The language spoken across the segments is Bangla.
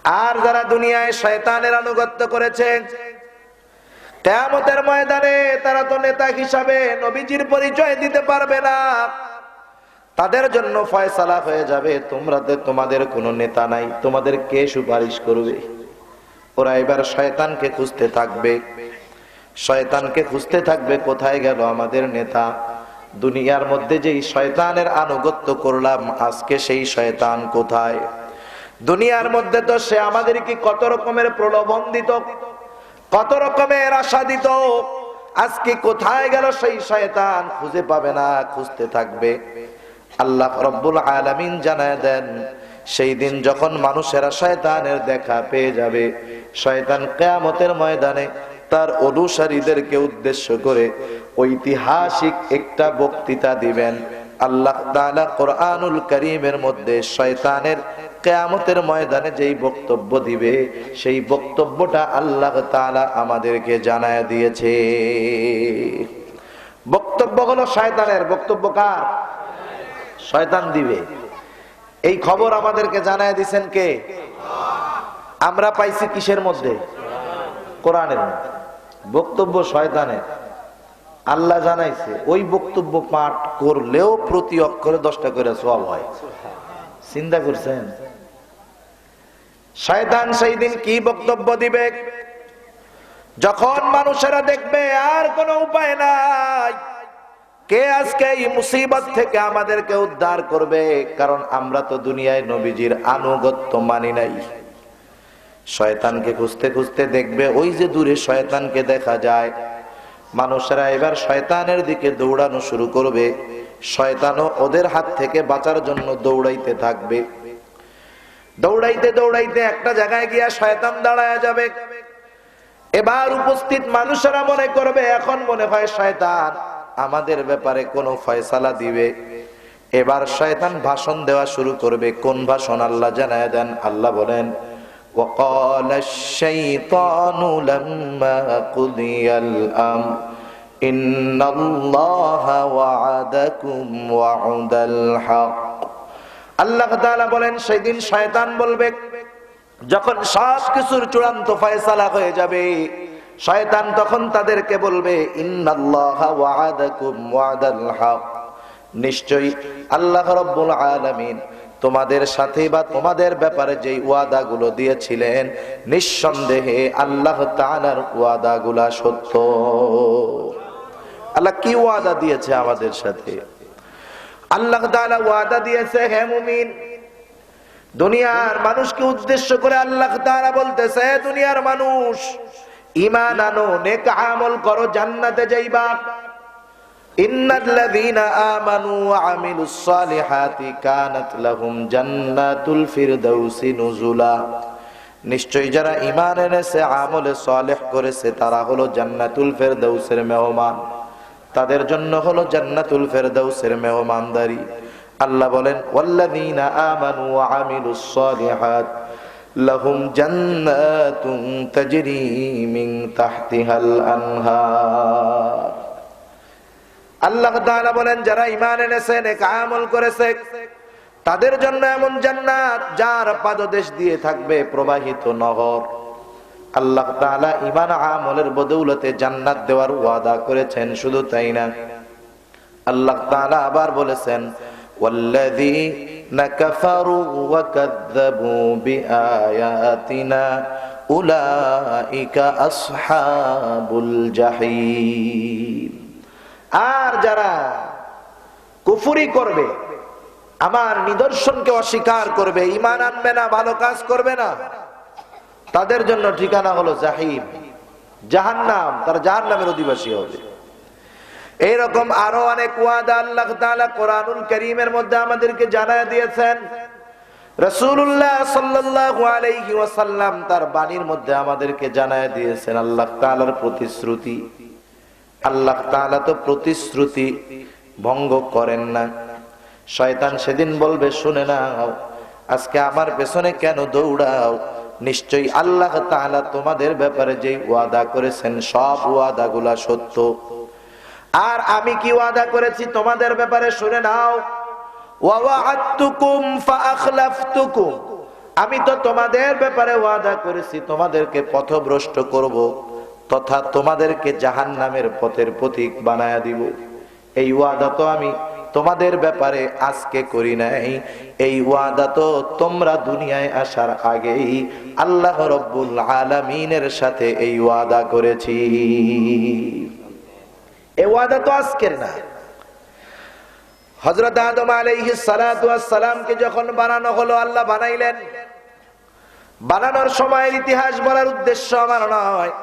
আর যারা দুনিয়ায় শয়তানের আনুগত্য করেছে, কিয়ামতের ময়দানে তারা তো নেতা হিসাবে নবীজির পরিচয় দিতে পারবে না। তাদের জন্য ফয়সালা হয়ে যাবে, তোমাদের কোনো নেতা নাই, তোমাদের কে সুপারিশ করবে? ওরা এবার শয়তানকে খুঁজতে থাকবে, শয়তানকে খুঁজতে থাকবে, কোথায় গেল আমাদের নেতা? দুনিয়ার মধ্যে যেই শয়তানের আনুগত্য করলাম, আজকে সেই শয়তান কোথায়? দুনিয়ার মধ্যে তো সে আমাদেরকে কত রকমের প্রলোভন দিত, কত রকমের আশা দিত, আজকে কোথায় গেল সেই শয়তান? খুঁজে পাবে না, খুঁজতে থাকবে। আল্লাহ রাব্বুল আলামিন জানায় দেন, সেই দিন যখন মানুষেরা শয়তানের দেখা পেয়ে যাবে, শয়তান কিয়ামতের ময়দানে তার অনুসারীদেরকে উদ্দেশ্য করে ঐতিহাসিক একটা বক্তৃতা দিবেন। আল্লাহ তাআলা কোরআনুল কারীমের মধ্যে শয়তানের কিয়ামতের ময়দানে যেই বক্তব্য দিবে, সেই বক্তব্যটা আল্লাহ তাআলা আমাদেরকে জানায় দিয়েছে। বক্তব্য হলো শয়তানের। বক্তব্য কার? শয়তান দিবে। এই খবর আমাদেরকে জানায় দিবেন কে? আমরা পাইছি কিসের মধ্যে? কোরআনের মধ্যে। বক্তব্য শয়তানের, আল্লাহ জানাইছে। ওই বক্তব্য পাঠ করলেও প্রতি অক্ষরে 10টা করে সওয়াব হয়। চিন্তা করছেন? শয়তান সেই দিন কি বক্তব্য দিবে? যখন মানুষেরা দেখবে আর কোনো উপায় নাই, কে আজকে এই মুসিবত থেকে আমাদেরকে উদ্ধার করবে? কারণ আমরা তো দুনিয়ায় নবীজির আনুগত্য মানি নাই। শয়তানকে খুঁজতে খুঁজতে দেখবে ওই যে দূরে শয়তানকে দেখা যায়। মানুষেরা এবার শয়তানের দিকে দৌড়ানো শুরু করবে, শয়তানও ওদের হাত থেকে বাঁচার জন্য দৌড়াইতে থাকবে। দৌড়াইতে দৌড়াইতে একটা জায়গায় গিয়া শয়তান দাঁড়ায় যাবে। এবার উপস্থিত মানুষেরা মনে করবে, এখন মনে হয় শয়তান আমাদের ব্যাপারে কোনো ফয়সালা দিবে। এবার শয়তান ভাষণ দেওয়া শুরু করবে। কোন ভাষণ? আল্লাহ জানায় দেন। আল্লাহ বলেন, وقال الشيطان لما قضي الأمر إن الله وعدكم وعد الحق। আল্লাহ তাআলা বলেন, সেদিন শয়তান বলবে, যখন সব কিছুর চূড়ান্ত ফয়সালা হয়ে যাবে, শয়তান তখন তাদেরকে বলবে, ইন্নাল্লাহা ওয়া'আদাকুম ওয়া'দাল হক। নিশ্চয়ই আল্লাহ রাব্বুল আলামিন তোমাদের সাথে বা তোমাদের ব্যাপারে যেই ওয়াদাগুলো দিয়েছিলেন, নিঃসন্দেহে আল্লাহ তাআলার ওয়াদাগুলো সত্য। আল্লাহ কি ওয়াদা দিয়েছে আমাদের সাথে? আল্লাহ তাআলা ওয়াদা দিয়েছে, হে মুমিন, দুনিয়ার মানুষকে উদ্দেশ্য করে আল্লাহ তাআলা বলতেছে, দুনিয়ার মানুষ, ঈমান আনো, নেক আমল করো, জান্নাতে যাইবা। ইন্নাল্লাযীনা আমানু ওয়া আমিলুস সালিহাতি কানাত লাহুম জান্নাতুল ফিরদাউসি নুজুলা। নিশ্চয়ই যারা ঈমান এনেছে, আমলে সালেহ করেছে, তারা হলো জান্নাতুল ফিরদাউসের মেহমান। তাদের জন্য হলো জান্নাতুল ফিরদাউসের মেহমানদারি। আল্লাহ বলেন, ওয়াল্লাযীনা আমানু ওয়া আমিলুস সালিহাত লাহুম জান্নাতুন তাজরি মিন তাহতিহাল আনহার। আল্লাহ তাআলা বলেন, যারা ঈমান এনেছে, নেক আমল করেছে, তাদের জন্য এমন জান্নাত যার পাদদেশ দিয়ে থাকবে প্রবাহিত নহর। আল্লাহ তাআলা ঈমান আমলের বদৌলতে জান্নাত দেওয়ার ওয়াদা করেছেন। শুধু তাই না, আল্লাহ তাআলা আবার বলেছেন, ওয়াল্লাযীনা কাফারু ওয়া কাযযাবু বিআয়াতিনা উলাইকা আসহাবুল জাহিম। আর যারা কুফরি করবে, আমার নিদর্শনকে অস্বীকার করবে, ঈমান আনবে না, ভালো কাজ করবে না, তাদের জন্য ঠিকানা হলো জাহিম, জাহান্নাম। তারা জাহান্নামের অধিবাসী হবে। এইরকম আরো অনেক ওয়াদা আল্লাহ তাআলা কোরআনুল কারীমের মধ্যে আমাদেরকে জানায় দিয়েছেন। রাসূলুল্লাহ সাল্লাল্লাহু আলাইহি ওয়াসাল্লাম তার বাণীর মধ্যে আমাদেরকে জানায় দিয়েছেন আল্লাহ তাআলার প্রতিশ্রুতি। আল্লাহ তাআলা তো প্রতিশ্রুতি ভঙ্গ করেন না। শয়তান সেদিন বলবে, শুনে নাও, আজকে আমার পেছনে কেন দৌড়াও? নিশ্চয়ই আল্লাহ তাআলা তোমাদের ব্যাপারে যে ওয়াদা করেছেন, সব ওয়াদাগুলা সত্য। আর আমি কি ওয়াদা করেছি তোমাদের ব্যাপারে শুনে নাও। ওয়া ওয়া'আদতুকুম ফাআখলাফতুকুম, আমি তো তোমাদের ব্যাপারে ওয়াদা করেছি তোমাদেরকে পথভ্রষ্ট করব, তথা তোমাদেরকে জাহান্নামের পথের পথিক বানায়া দিব। এই ওয়াদা তো আমি তোমাদের ব্যাপারে আজকে করি নাই, এই ওয়াদা তো তোমরা দুনিয়ায় আসার আগেই আল্লাহ রাব্বুল আলামিনের সাথে এই ওয়াদা করেছি। এই ওয়াদা তো আজকের না। হযরত আদম আলাইহিস সালাতু ওয়াস সালামকে যখন বানানো হলো, আল্লাহ বানাইলেন। বানানোর সময়ের ইতিহাস বলার উদ্দেশ্য আমার নয়,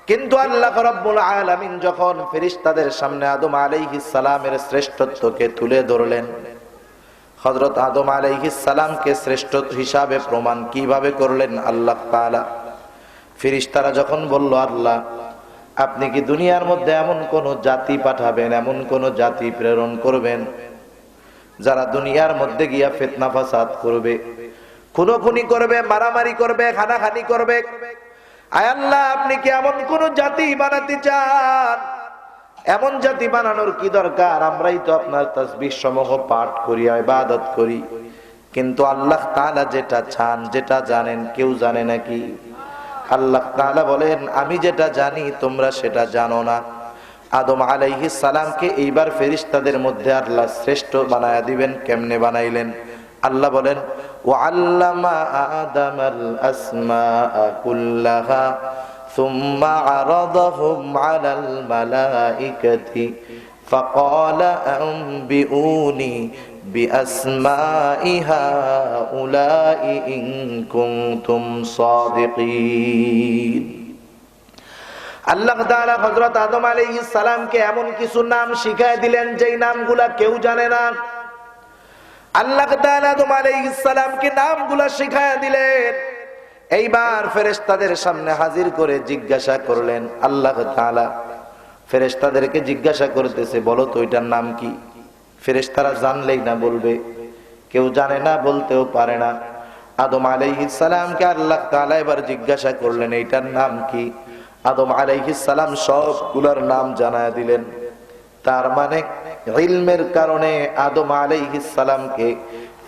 কিন্তু আল্লাহ রাব্বুল আলামিন যখন ফেরেশতাদের সামনে আদম আলাইহিস সালামের শ্রেষ্ঠত্বকে তুলে ধরলেন, হযরত আদম আলাইহিস সালামকে শ্রেষ্ঠ হিসাবে প্রমাণ কিভাবে করলেন আল্লাহ তাআলা? ফেরেশতারা যখন বলল, আল্লাহ আপনি কি দুনিয়ার মধ্যে এমন কোন জাতি পাঠাবেন, এমন কোন জাতি প্রেরণ করবেন যারা দুনিয়ার মধ্যে গিয়া ফিতনা ফাসাদ করবে, খুনোখুনি করবে, মারামারি করবে, খানাখানি করবে? আয় আল্লাহ, আপনি কি এমন কোন জাতি বানাতে চান? এমন জাতি বানানোর কি দরকার? আমরাই তো আপনার তাসবিহ সমূহ পাঠ করি, ইবাদত করি, কিন্তু আল্লাহ তাআলা যেটা চান, যেটা জানেন, কেউ জানে নাকি? আল্লাহ তাআলা বলেন, আমি যেটা জানি তোমরা সেটা জানো না। আদম আলাইহিস সালামকে এইবার ফেরেশতাদের মধ্যে আল্লাহ শ্রেষ্ঠ বানায়া দিবেন। কেমনে বানাইলেন? আল্লাহ বলেন, ওয়াল্লামা আদামাল আসমাআ কুল্লাহা সুম্মা আরাদাহুম আলাল মালাইকাতি ফাকালা আনবিউনি বিআসমাই হাউলাই ইন কুনতুম সাদিকিন। আল্লাহ তাআলা হযরত আদম আলাইহিস সালামকে এমন কিছু নাম শিখায় দিলেন যেই নামগুলা কেউ জানে না। আল্লাহ তাআলা আদম আলাইহিস সালামকে নামগুলা শিখায় দিলেন। এইবার ফেরেশতাদের সামনে হাজির করে জিজ্ঞাসা করলেন। আল্লাহ তাআলা ফেরেশতাদেরকে জিজ্ঞাসা করতেছে, বলো তো এটার নাম কি? ফেরেশতারা জানলেই না বলবে, কেউ জানে না, বলতেও পারে না। আদম আলাইহিস সালামকে আল্লাহ তাআলা এবার জিজ্ঞাসা করলেন, এইটার নাম কি? আদম আলাইহিস সালাম সবগুলোর নাম জানায় দিলেন। তার মানে ইলমের কারণে আদম আলাইহিস সালামকে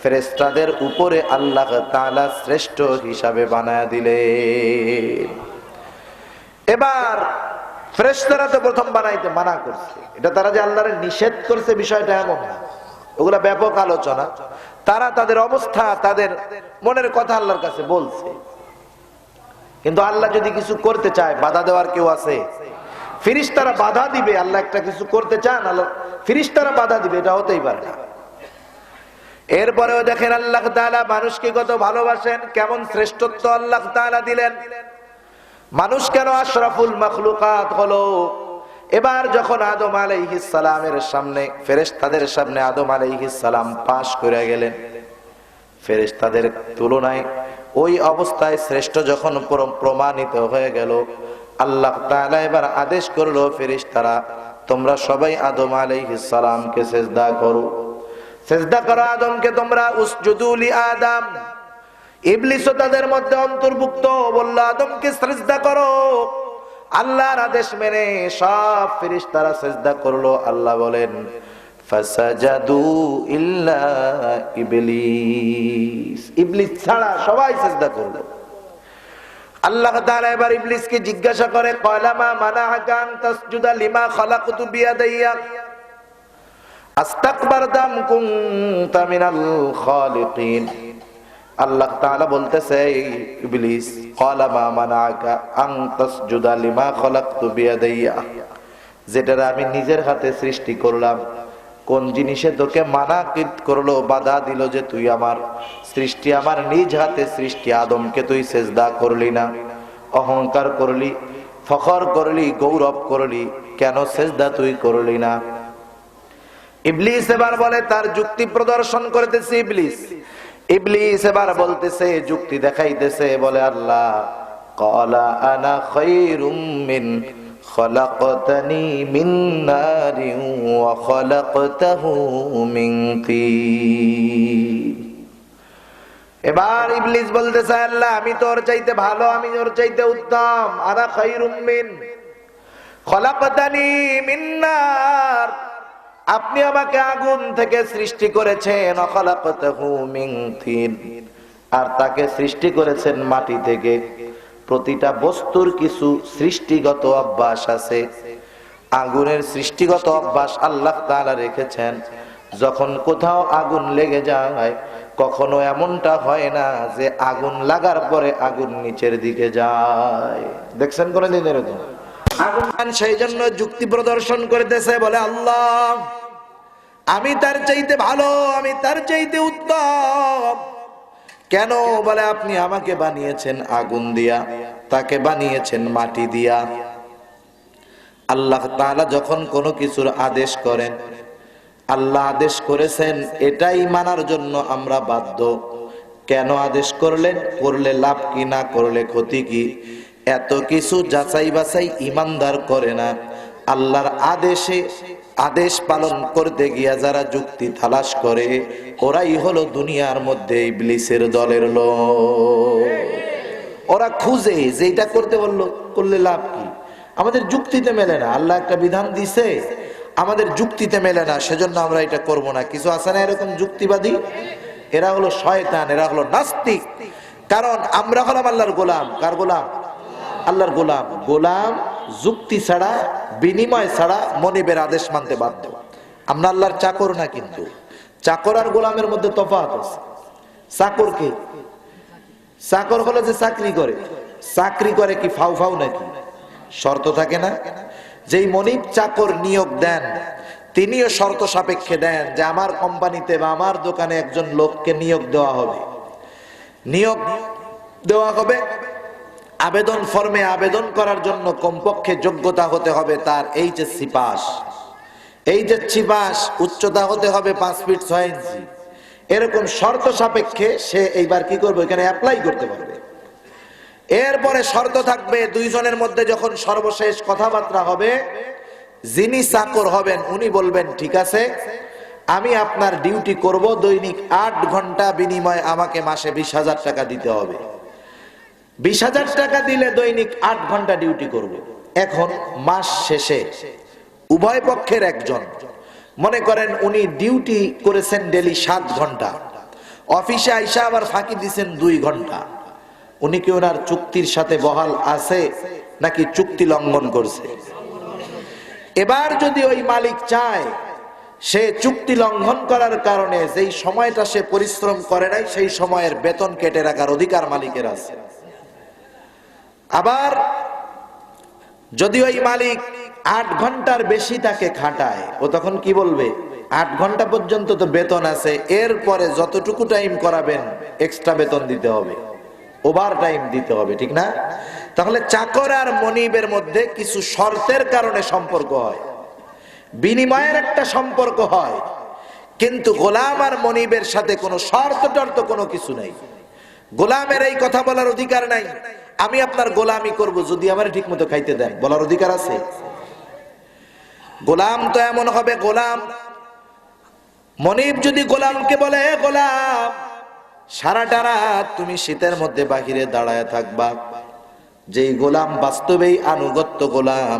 ফেরেশতাদের উপরে আল্লাহ তাআলা শ্রেষ্ঠ হিসাবে বানায় দিলেন। এবার ফেরেশতারা তো প্রথম বানাইতে মানা করছে, এটা তারা যে আল্লাহর নিষেধ করছে বিষয়টা এমন না, ওগুলা ব্যাপক আলোচনা। তারা তাদের অবস্থা, তাদের মনের কথা আল্লাহর কাছে বলছে। কিন্তু আল্লাহ যদি কিছু করতে চায়, বাধা দেওয়ার কেউ আছে? ফেরেশতারা বাধা দিবে? আল্লাহ একটা কিছু করতে চান, আল্লাহ ফেরেশতারা বাধা দিবে? এটা হতেই পারে না। এরপরেও দেখেন আল্লাহ তাআলা মানুষকে কত ভালোবাসেন, কেমন শ্রেষ্ঠত্ব আল্লাহ তাআলা দিলেন। মানুষ কেন আশরাফুল মাখলুকাত হলো? এবার যখন আদম আলাইহিস সালামের সামনে, ফেরেশতাদের সামনে আদম আলাইহিস সালাম পাশ করে গেলেন, ফেরেশতাদের তুলনায় ওই অবস্থায় শ্রেষ্ঠ যখন প্রমাণিত হয়ে গেল, আল্লাহ তাআলা এবার আদেশ করলো, ফেরেশতারা তোমরা সবাই আদম আলাইহিস সালামকে সিজদা করো। সিজদা করো আদমকে তোমরা। উসজুদু লি আদম। ইবলিসও তাদের মধ্যে অন্তর্ভুক্ত, বলল আদমকে সিজদা করো। আল্লাহর আদেশ মেনে সব ফেরেশতারা সিজদা করলো। আল্লাহ বলেন, ফাসাজাদু ইল্লা ইবলিস। ইবলিস ছাড়া সবাই সিজদা করলো। আল্লাহ তাআলা এবার ইবলিসকে জিজ্ঞাসা করে, ক্বালা মা মানাআকা আন তাসজুদা লিমা খালাকতু বিয়াদাইয়া আস্তাকবারতা আম কুনতা মিনাল খালিকিন। আল্লাহ তাআলা বলতেছে, ইবলিস, ক্বালা মা মানাআকা আন তাসজুদা লিমা খালাকতু বিয়াদাইয়া, যেটা আমি নিজের হাতে সৃষ্টি করলাম, কোন জিনিসে তোকে মানাকিত করলো, বাধা দিল যে তুই আমার সৃষ্টি, আমার নিজ হাতে সৃষ্টি আদমকে তুই সিজদা করলি না? অহংকার করলি, ফখর করলি, গৌরব করলি, কেন সিজদা তুই করলি না? ইবলিস এবার বলে, তার যুক্তি প্রদর্শন করতেছে ইবলিস এবার বলতেছে, যুক্তি দেখাইতেছে, বলে আল্লাহ, ক্বালা আনা খায়রুম মিন খলাকতানি মিন নারিন ওয়া খলাকতাহু মিন তিন। এবার ইবলিস বলতেছে, আল্লাহ আমি তোর চাইতে ভালো, আমি ওর চাইতে উত্তম। আনা খায়রুম মিন খলাকতানি মিন নার, আপনি আমাকে আগুন থেকে সৃষ্টি করেছেন, খলাকতাহু মিন তিন, আর তাকে সৃষ্টি করেছেন মাটি থেকে। প্রতিটা বস্তুর কিছু সৃষ্টিগত অভ্যাস আছে। আগুনের সৃষ্টিগত অভ্যাস আল্লাহ তাআলা রেখেছেন। যখন কোথাও আগুন লেগে যায়, কখনো এমনটা হয় না যে আগুন লাগার পরে আগুন নিচের দিকে যায়। দেখছেন কোনদিন এরকম আগুন? সেই জন্য যুক্তি প্রদর্শন করতেছে, বলে আল্লাহ আমি তার চাইতে ভালো, আমি তার চাইতে উত্তম। কেন? বলে আপনি আমাকে বানিয়েছেন আগুন দিয়া, তাকে বানিয়েছেন মাটি দিয়া। আল্লাহ তাআলা যখন কোনো কিছুর আদেশ করেন, আল্লাহ আদেশ করেছেন এটাই মানার জন্য আমরা বাধ্য। কেন আদেশ করলেন, করলে লাভ কি, না করলে ক্ষতি কি, এত কিছু যাচাই বাছাই ইমানদার করে না। আল্লাহর আদেশ পালন করতে গিয়া যারা যুক্তি তালাশ করে, ওরাই হলো দুনিয়ার মধ্যে ইবলিসের দলের লোক। ওরা খুঁজে যে এটা করতে বললো, করলে লাভ কি, আমাদের যুক্তিতে মেলে না। আল্লাহ একটা বিধান দিছে, আমাদের যুক্তিতে মেলে না, সেজন্য আমরা এটা করব না। কিছু আছে না এরকম যুক্তিবাদী? এরা হলো শয়তান, এরা হলো নাস্তিক। কারণ আমরা হলাম আল্লাহর গোলাম। কার গোলাম? আল্লাহর গোলাম। গোলাম যুক্তি ছাড়া, বিনিময় ছাড়া মনিবের আদেশ মানতে বাধ্য। আমরা আল্লাহর চাকর না। কিন্তু চাকর আর গোলামের মধ্যে তফাৎ আছে। চাকর কি? চাকর হলো যে চাকরি করে। চাকরি করে কি ফাউ ফাউ নাকি? শর্ত থাকে না? যেই মনিব চাকর নিয়োগ দেন, তিনিও শর্ত সাপেক্ষে দেন যে আমার কোম্পানিতে বা আমার দোকানে একজন লোককে নিয়োগ দেওয়া হবে। নিয়োগ দেওয়া হবে, আবেদন ফর্মে আবেদন করার জন্য কমপক্ষে যোগ্যতা হতে হবে তার এইচএসসি পাস। এইচএসসি পাস, উচ্চতা হতে হবে 5 ফিট 6 ইঞ্চি। এরকম শর্ত সাপেক্ষে সে এইবার কি করবে, এখানে অ্যাপ্লাই করতে পারবে। এরপরে শর্ত থাকবে, দুইজনের মধ্যে যখন সর্বশেষ কথাবার্তা হবে, যিনি চাকর হবেন উনি বলবেন ঠিক আছে আমি আপনার ডিউটি করব দৈনিক 8 ঘন্টা, বিনিময়ে আমাকে মাসে 20,000 টাকা দিতে হবে। 20,000 টাকা দিলে দৈনিক 8 ঘন্টা ডিউটি করব। এখন মাস শেষে উভয় পক্ষের একজন, মনে করেন উনি ডিউটি করেছেন ডেলি 7 ঘন্টা, অফিসে আইসা আবার ফাঁকি দিয়েছেন 2 ঘন্টা, উনি কি ওনার চুক্তির সাথে বহাল আছে নাকি চুক্তি লঙ্ঘন করছে? এবার যদি ওই মালিক চায় সে চুক্তি লঙ্ঘন করার কারণে যেই সময়টা সে পরিশ্রম করে নাই সেই সময়ের বেতন কেটে রাখার অধিকার মালিকের আছে। আবার যদি ওই মালিক 8 ঘন্টার বেশি তাকে খাটায়, ও তখন কি বলবে, 8 ঘন্টা পর্যন্ত তো বেতন আছে, এরপরে যতটুকু টাইম করাবেন এক্সট্রা বেতন দিতে হবে, ওভার টাইম দিতে হবে, ঠিক না? তাহলে চাকর আর মনিবের মধ্যে কিছু শর্তের কারণে সম্পর্ক হয়, বিনিময়ের একটা সম্পর্ক হয়। কিন্তু গোলাম আর মনিবের সাথে কোনো শর্ত টর্ত কোনো কিছু নাই। গোলামের এই কথা বলার অধিকার নাই, আমি আপনার গোলামি করব যদি আমার ঠিক মতো খাইতে দেন, বলার অধিকার আছে? গোলাম তো এমন হবে, গোলাম মনিব যদি গোলামকে বলে, গোলাম সারাটা রাত তুমি শীতের মধ্যে বাহিরে দাঁড়ায় থাকবা, যেই গোলাম বাস্তবেই আনুগত্য গোলাম,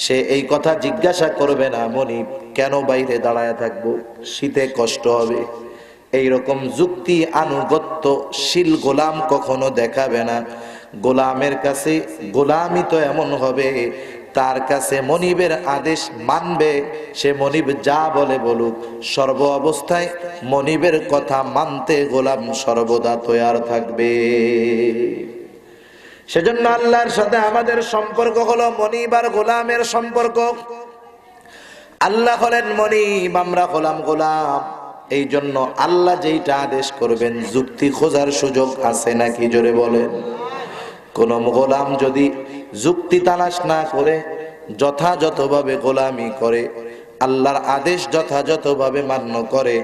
সে এই কথা জিজ্ঞাসা করবে না মনিব কেন বাইরে দাঁড়ায় থাকবো, শীতে কষ্ট হবে। এইরকম যুক্তি আনুগত্যশীল গোলাম কখনো দেখাবে না। গোলামের কাছে গোলামি তো এমন হবে, তার কাছে মনিবের আদেশ মানবে, সে মনিব যা বলে বলুক, সর্ব অবস্থায় মনিবের কথা মানতে গোলাম সর্বদা তৈয়ার থাকবে। সেজন্য আল্লাহর সাথে আমাদের সম্পর্ক হলো মনিব আর গোলামের সম্পর্ক। আল্লাহ হলেন মনিব, আমরা হলাম গোলাম। এই জন্য আল্লাহ যেইটা আদেশ করবেন যুক্তি খোঁজার সুযোগ আছে নাকি, জোরে বলেন? কোন গোলাম যদি যুক্তি তালাশ না করে যথাযথভাবে গোলামি করে, আল্লাহর আদেশ যথাযথভাবে মান্য করে,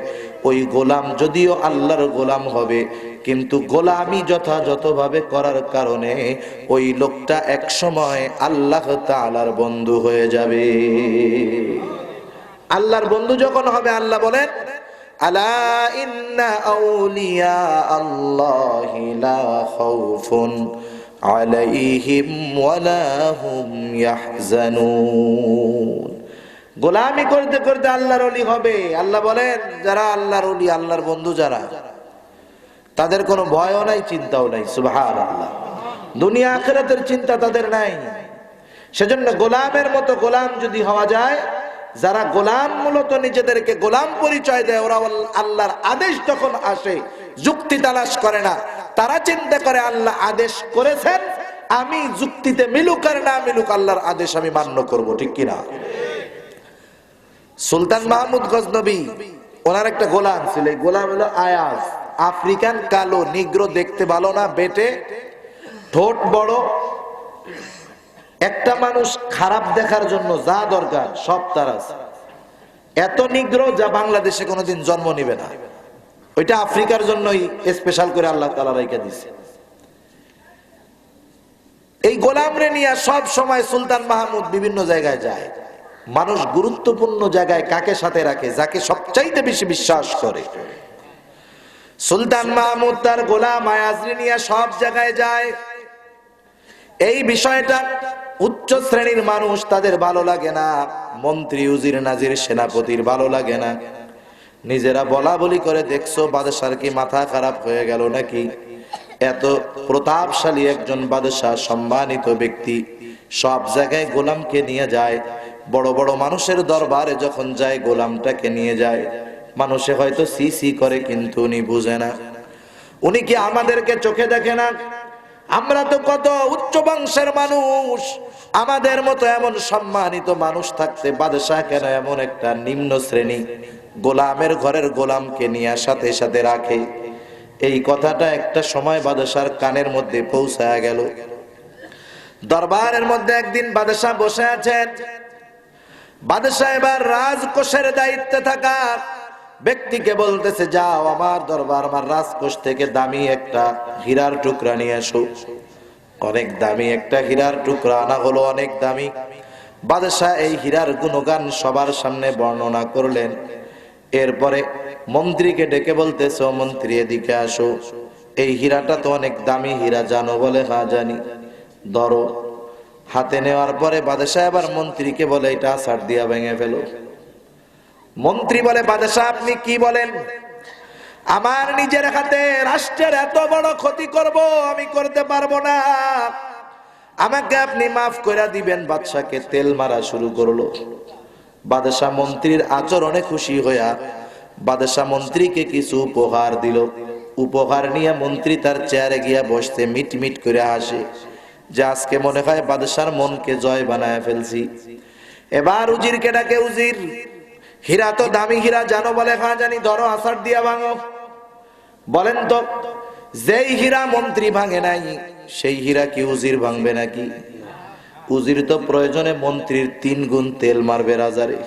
ওই গোলাম যদিও আল্লাহর গোলাম হবে, কিন্তু গোলামি যথাযথভাবে করার কারণে ওই লোকটা এক সময় আল্লাহ তাআলার বন্ধু হয়ে যাবে। আল্লাহর বন্ধু যখন হবে, আল্লাহ বলেন আলা ইন্না আউলিয়া আল্লাহি লা খাউফুন আলাইহিম ওয়ালা হুম ইয়াহজানুন। গোলামি করতে করতে আল্লাহর ওলি হবে। আল্লাহ বলেন যারা আল্লাহর ওলি, আল্লাহর বন্ধু যারা, তাদের কোনো ভয়ও নাই, চিন্তাও নাই। সুবহানাল্লাহ। দুনিয়া আখিরাতের চিন্তা তাদের নাই। সেজন্য গোলামের মতো গোলাম যদি হওয়া যায়, যারা গোলাম মূলত নিজেদেরকে গোলাম পরিচয় দেয়, ওরা আল্লাহর আদেশ যখন আসে যুক্তি তালাশ করে না, তারা চিন্তা করে আল্লাহ আদেশ করেছেন, আমি যুক্তিতে মিলুক আর না মিলুক আল্লাহর আদেশ আমি মান্য করব, ঠিক কিনা? সুলতান মাহমুদ গজনবী, ওনার একটা গোলাম ছিল, এই গোলাম হলো আয়াজ, আফ্রিকান কালো নিগ্রো, দেখতে ভালো না, বেটে, ঠোঁট বড়। একটা মানুষ খারাপ দেখার জন্য যা দরকার সব তার আছে। এত নিগ্রো যা বাংলাদেশে কোনোদিন জন্ম নিবে না, ওইটা আফ্রিকার জন্যই স্পেশাল করে আল্লাহ তাআলা রেখে দিয়েছে। এই গোলামরে নিয়ে সব সময় সুলতান মাহমুদ বিভিন্ন জায়গায় যায়। মানুষ গুরুত্বপূর্ণ জায়গায় কাকে সাথে রাখে? যাকে সবচাইতে বেশি বিশ্বাস করে। সুলতান মাহমুদ তার গোলাম আয়াজরে নিয়ে সব জায়গায় যায়। এই বিষয়টা উচ্চ শ্রেণীর মানুষ তাদের ভালো লাগে না, মন্ত্রী উজির নাজির সেনাপতির ভালো লাগে না। নিজেরা বলা বলি করে, দেখছো বাদশার কি মাথা খারাপ হয়ে গেল নাকি? এত প্রতাপশালী একজন বাদশাহ, সম্মানিত ব্যক্তি, সব জায়গায় গোলামকে নিয়ে যায়। বড় বড় মানুষের দরবারে যখন যায় গোলামটাকে নিয়ে যায়। মানুষে হয়তো সি সি করে, কিন্তু উনি বুঝে না। উনি কি আমাদেরকে চোখে দেখে না? আমরা তো কত উচ্চ বংশের মানুষ, আমাদের মতো এমন সম্মানিত মানুষ থাকতে বাদশাহ কেন এমন একটা নিম্ন শ্রেণী গোলামের ঘরের গোলামকে নিয়ে সাথে সাথে রাখে? এই কথাটা একটা সময় বাদশার কানের মধ্যে পৌঁছায়া গেল। দরবারের মধ্যে একদিন বাদশাহ বসে আছেন। বাদশাহ এবার রাজকোষের দায়িত্বে থাকা ব্যক্তিকে বলতেছে, যাও আমার দরবার, আমার রাজকোষ থেকে দামি একটা হীরার টুকরা নিয়ে আসো। অনেক দামি একটা হীরার টুকরা আনা হলো, অনেক দামি। বাদশাহ এই হীরার গুণগান সবার সামনে বর্ণনা করলেন। এরপরে মন্ত্রীকে ডেকে বলতেছে, ও মন্ত্রী এদিকে আসো, এই হীরাটা তো অনেক দামি হীরা, জানো? বলে হ্যাঁ জানি। ধরো। হাতে নেওয়ার পরে বাদশাহ এবার মন্ত্রীকে বলে, এটা আছাড় দিয়া ভেঙে ফেলো। মন্ত্রী বলে, বাদশাহ আপনি কি বলেন? আমার নিজের হাতে রাষ্ট্রের এত বড় ক্ষতি করব আমি করতে পারবো না, আমাকে আপনি মাফ করে দিবেন। বাদশাকে তেল মারা শুরু করলো। বাদশাহ মন্ত্রীর আচরণে খুশি হইয়া বাদশাহ মন্ত্রীকে কিছু উপহার দিল। উপহার নিয়ে মন্ত্রী তার চেয়ারে গিয়া বসতে মিট মিট করে হাসে, যে আজকে মনে হয় বাদশার মনকে জয় বানায় ফেলছি। এবার উজিরকে ডাকে, উজির হীরা তো দামি হীরা, জানো? বলে হ্যাঁ জানি। ধরো, আছাড় দিয়া ভাঙো। বলেন তো, যেই হীরা মন্ত্রী ভাঙে নাই সেই হীরা কি উজির ভাঙবে নাকি? উজির তো প্রয়োজনে মন্ত্রীর 3 গুণ তেল মারবে রাজারে,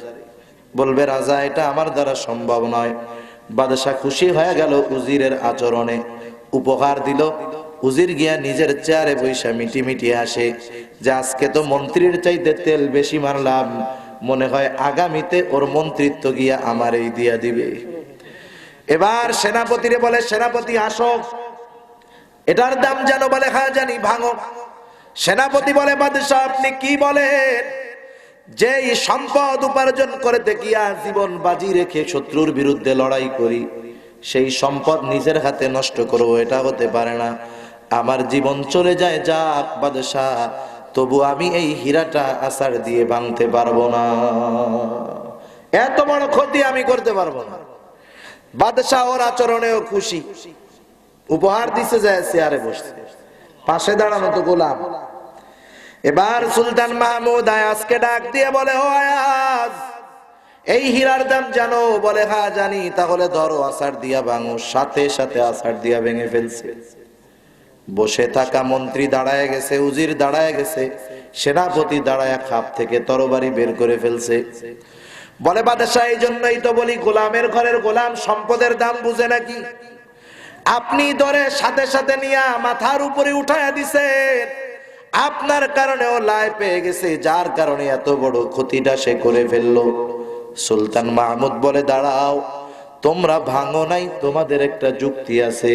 বলবে রাজা এটা আমার দ্বারা সম্ভব নয়। বাদশাহ খুশি হয়ে গেল উজিরের আচরণে, উপহার দিল। উজির গিয়া নিজের চেয়ারে বৈশা মিটি মিটি আসে, যে আজকে তো মন্ত্রীর চাইতে তেল বেশি মারলাম, মনে হয় আগামীতে ওর মন্ত্রিত্ব গিয়া আমার এই দিয়া দিবে। এবার সেনাপতিরে বলে, সেনাপতি আসো, এটার দাম জানো? বলে হ্যাঁ জানি। ভাঙো। সেনাপতি বলে, বাদশাহ আপনি কি বলেন? যেই সম্পদ উপার্জন করে দেখিয়া জীবন বাজি রেখে শত্রুর বিরুদ্ধে লড়াই করি, সেই সম্পদ নিজের হাতে নষ্ট করবো, এটা হতে পারে না। আমার জীবন চলে যায় যাক বাদশাহ, তবু আমি এই হীরাটা আছাড় দিয়ে ভাঙতে পারবো না, এত বড় ক্ষতি আমি করতে পারবো না। বাদশাহ ওর আচরণেও খুশি, উপহার দিছে, যায় চেয়ারে বসছে, পাশে দাঁড়ানো তো গোলাম। এবার সুলতান মাহমুদ আয়াজকে ডাক দিয়ে বলে, ও আয়াজ, এই হীরার দাম জানো? বলে হ্যাঁ জানি। তাহলে ধরো, আছাড় দিয়া ভাঙো। সাথে সাথে আছাড় দিয়া ভেঙে ফেলছে। বসে থাকা মন্ত্রী দাঁড়ায় গেছে, উজির দাঁড়ায় গেছে, সেনাপতি দাঁড়ায় খাপ থেকে তরবারি বের করে ফেলছে। বলে, বাদশাহ এই জন্যই তো বলি গোলামের ঘরের গোলাম সম্পদের দাম বুঝে নাকি? আপনি ধরে সাথে সাথে নিয়ে মাথার উপরে উঠায়া দিছেন, আপনার কারণে ও লাই পেয়ে গেছে, যার কারণে এত বড় ক্ষতিটা সে করে ফেললো। সুলতান মাহমুদ বলে, দাঁড়াও, তোমরা ভাঙো নাই, তোমাদের একটা যুক্তি আছে।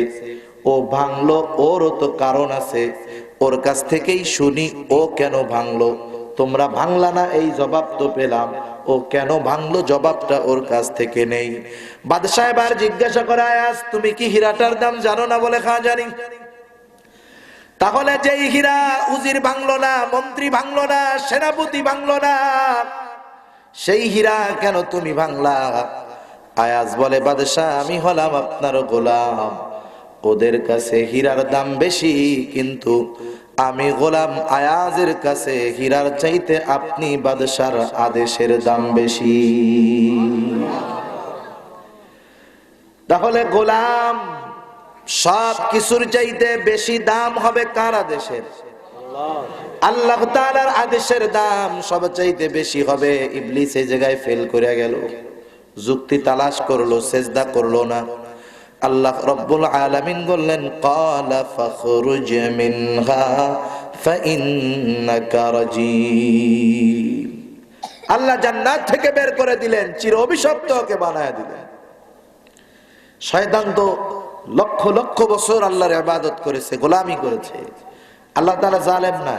ও ভাঙলো, ওরও তো কারণ আছে, ওর কাছ থেকেই শুনি ও কেন ভাঙলো। তোমরা ভাঙলা না এই জবাব তো পেলাম, ও কেন ভাঙলো জবাবটা ওর কাছ থেকে নেই। বাদশাহ এবার জিজ্ঞাসা করে, আয়াজ তুমি কি হীরাটার দাম জানো না? বলে হ্যাঁ জানি। তাহলে যেই হীরা উজির ভাঙলো না, মন্ত্রী ভাঙলো না, সেনাপতি ভাঙলো না, সেই হীরা কেন তুমি ভাঙলা? আয়াজ বলে, বাদশাহ আমি হলাম আপনার গোলাম, ওদের কাছে হীরার দাম বেশি, কিন্তু আমি গোলাম আয়াজের কাছে হীরার চাইতে আপনি বাদশার আদেশের দাম বেশি। তাহলে গোলাম সব কিছুর চাইতে বেশি দাম হবে কার আদেশের? আল্লাহ তাআলার আদেশের দাম সবচাইতে বেশি হবে। ইবলিস এই জায়গায় ফেল করে গেল, যুক্তি তালাশ করলো, সেজদা করলো না। আল্লাহ রব্বুল আলামিন বললেন, ক্বালা ফাখরুজ মিনহা ফাইন্নাকা রাজীম। আল্লাহ জান্নাত থেকে বের করে দিলেন, চির অভিশপ্ত ওকে বানায় দিলেন। শয়তান তো লক্ষ লক্ষ বছর আল্লাহর ইবাদত করেছে, গোলামি করেছে। আল্লাহ তাআলা জালেম না।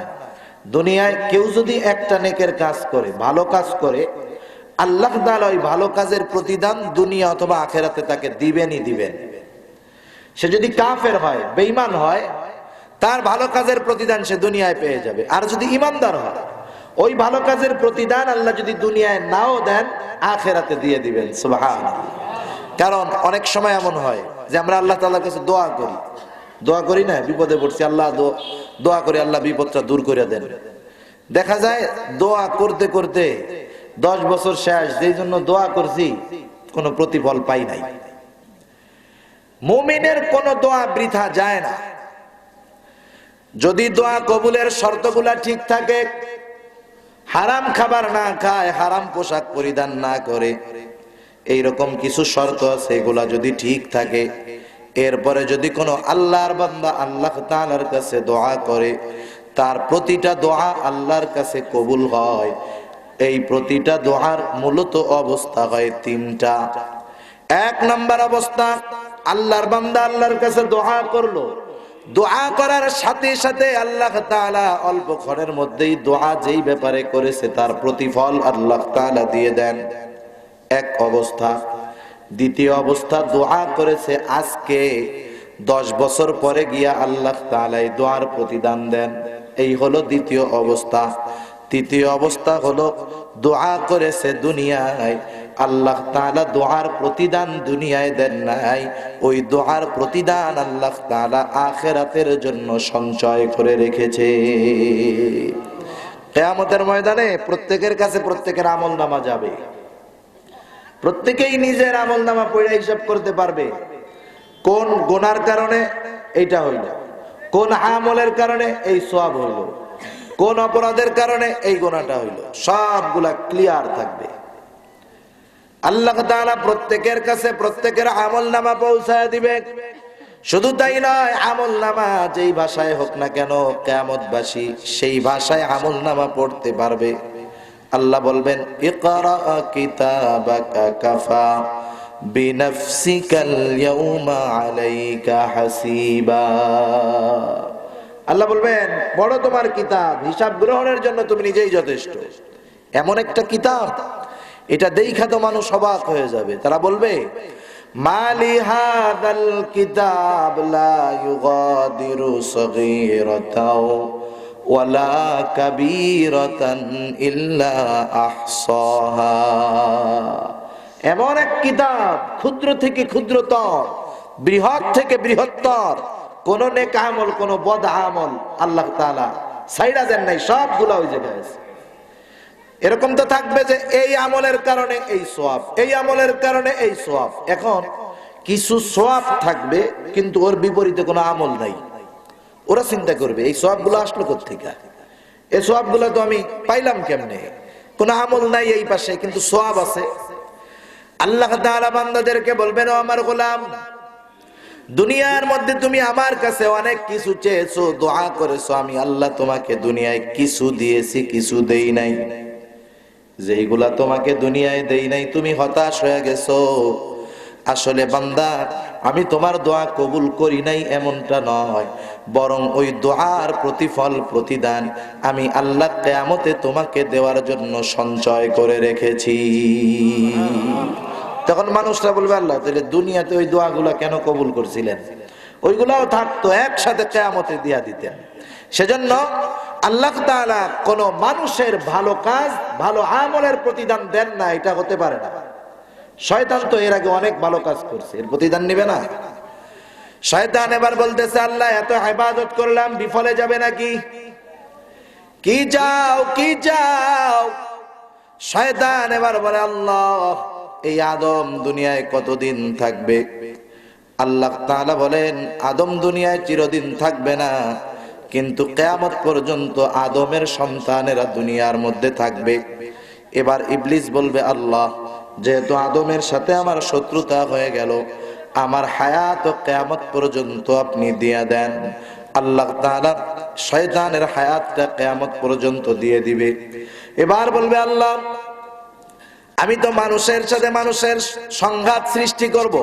দুনিয়ায় কেউ যদি একটা নেকের কাজ করে, ভালো কাজ করে, আল্লাহ তাআলা ওই ভালো কাজের প্রতিদান দুনিয়া অথবা আখিরাতে তাকে দিবেনই দিবেন। সে যদি কাফের হয়, বেঈমান হয়, তার ভালো কাজের প্রতিদান সে দুনিয়ায় পেয়ে যাবে। আর যদি ঈমানদার হয়, ওই ভালো কাজের প্রতিদান আল্লাহ যদি দুনিয়ায় নাও দেন, আখিরাতে দিয়ে দিবেন। সুবহানাল্লাহ। কারণ অনেক সময় এমন হয় যে আমরা আল্লাহ তাআলার কাছে দোয়া করি না, বিপদে পড়ছি, আল্লাহ দোয়া করি আল্লাহ বিপদটা দূর করে দেন। দেখা যায় দোয়া করতে করতে 10 বছর শেষ, যেই জন্য দোয়া করছি কোনো প্রতিফল পাই নাই। মুমিনের কোন দোয়া বৃথা যায় না। যদি দোয়া কবুলের শর্তগুলা ঠিক থাকে, হারাম খাবার না খায়, হারাম পোশাক পরিধান না করে, এইরকম কিছু শর্ত আছে, এগুলা যদি ঠিক থাকে, এরপরে যদি কোনো আল্লাহর বান্দা আল্লাহ তাআলার কাছে দোয়া করে, তার প্রতিটা দোয়া আল্লাহর কাছে কবুল হয়। এই প্রতিটা দোয়ার মূলত অবস্থা হয় 3টা। 1 নাম্বার অবস্থা, আল্লাহর বান্দা আল্লাহর কাছে দোয়া করলো, দোয়া করার সাথে সাথে আল্লাহ তাআলা অল্পক্ষণের মধ্যেই দোয়া যেই ব্যাপারে করেছে তার প্রতিফল আল্লাহ তাআলা দিয়ে দেন। 1 অবস্থা। 2য় অবস্থা, দোয়া করেছে আজকে, 10 বছর পরে গিয়া আল্লাহ তাআলা এই দোয়ার প্রতিদান দেন। এই হলো 2য় অবস্থা। 3য় অবস্থা হলো, দোয়া করেছে দুনিয়ায়, আল্লাহ তাআলা দোয়ার প্রতিদান দুনিয়ায় দেন নাই, ওই দোয়ার প্রতিদান আল্লাহ তাআলা আখিরাতের জন্য সঞ্চয় করে রেখেছে। কিয়ামতের ময়দানে প্রত্যেকের কাছে প্রত্যেকের আমলনামা যাবে। প্রত্যেকেই নিজের আমলনামা পড়ে হিসাব করতে পারবে, কোন গুনার কারণে এইটা হইল, কোন আমলের কারণে এই সওয়াব হইল, কোন অপরাধের কারণে এই গুনাহটা হইল, সবগুলা ক্লিয়ার থাকবে। আল্লাহ তাআলা প্রত্যেকের কাছে প্রত্যেকের আমলনামা পৌঁছায় দিবে। শুধু তাই নয়, আমলনামা যেই ভাষায় হোক না কেন, কিয়ামতবাসী সেই ভাষায় আমলনামা পড়তে পারবে। আল্লাহ বলবেন, ইকরা কিতাবাকা কাফা বিনাফসিকাল ইয়াউমা আলাইকা হাসিবা। আল্লাহ বলবেন, পড়ো তোমার কিতাব, হিসাব গ্রহণের জন্য তুমি নিজেই যথেষ্ট। এমন একটা কিতাব, এটা দেখা তো মানুষ অবাক হয়ে যাবে। তারা বলবে, মালি হাদাল কিতাব লা ইউগাদিরু সগীরাতাও ওয়ালা কাবীরাতান ইল্লা আহসাহা। এমন এক কিতাব, ক্ষুদ্র থেকে ক্ষুদ্রতর, বৃহৎ থেকে বৃহত্তর, কোন নেক আমল, কোন বদ আমল আল্লাহ তাআলা ছাইড়া দেন নাই, সবগুলা ওই জায়গায় আছে। এরকম তো থাকবে যে এই আমলের কারণে এই সওয়াব, এই আমলের কারণে এই সওয়াব। এখন কিছু সওয়াব থাকবে কিন্তু ওর বিপরীতে কোনো আমল নাই। ওরা চিন্তা করবে, এই সওয়াবগুলো আসলো কোত্থেকে? এই সওয়াবগুলো তো আমি পাইলাম কেমনে? কোনো আমল নাই এই পাশে, কিন্তু সওয়াব আছে। আল্লাহ তাআলা বান্দাদেরকে বলবেন, ও আমার গোলাম, দুনিয়ার মধ্যে তুমি আমার কাছে অনেক কিছু চেয়েছো, দোয়া করেছো, আমি আল্লাহ তোমাকে দুনিয়ায় কিছু দিয়েছি, কিছু দেই নাই। যেইগুলা তোমাকে দুনিয়ায় দেই নাই তুমি হতাশ হয়ে গেছো। আসলে বান্দা, আমি তোমার দোয়া কবুল করি নাই এমনটা নয়, বরং ওই দোয়ার প্রতিফল প্রতিদান আমি আল্লাহ কিয়ামতে তোমাকে দেওয়ার জন্য সঞ্চয় করে রেখেছি। তখন মানুষরা বলবে, আল্লাহ তাহলে দুনিয়াতে ওই দোয়াগুলো কেন কবুল করছিলেন? ওইগুলাও থাকতো, একসাথে কিয়ামতে দিয়া দিতেন। সেজন্য আল্লাহ তাআলা কোন মানুষের ভালো কাজ, ভালো আমলের প্রতিদান দেন না, এটা হতে পারে না। শয়তান তো এর আগে অনেক ভালো কাজ করছে, এর প্রতিদান নিবে না। শয়তান এবার বলতেছে, আল্লাহ এত ইবাদত করলাম, বিফলে যাবে নাকি? কি চাও, কি চাও? শয়তান এবার বলে, আল্লাহ এই আদম দুনিয়ায় কতদিন থাকবে? আল্লাহ তাআলা বলেন, আদম দুনিয়ায় চিরদিন থাকবে না, কিন্তু কিয়ামত পর্যন্ত আদমের সন্তানেরা দুনিয়ার মধ্যে থাকবে। এবার ইবলিস বলবে, আল্লাহ যেহেতু আদমের সাথে আমার শত্রুতা হয়ে গেল, আমার হায়াত ও কিয়ামত পর্যন্ত আপনি দিয়ে দেন। আল্লাহ তাআলা শয়তানের হায়াতটা কিয়ামত পর্যন্ত দিয়ে দিবে। এবার বলবে, আল্লাহ আমি তো মানুষের সাথে মানুষের সংঘাত সৃষ্টি করব,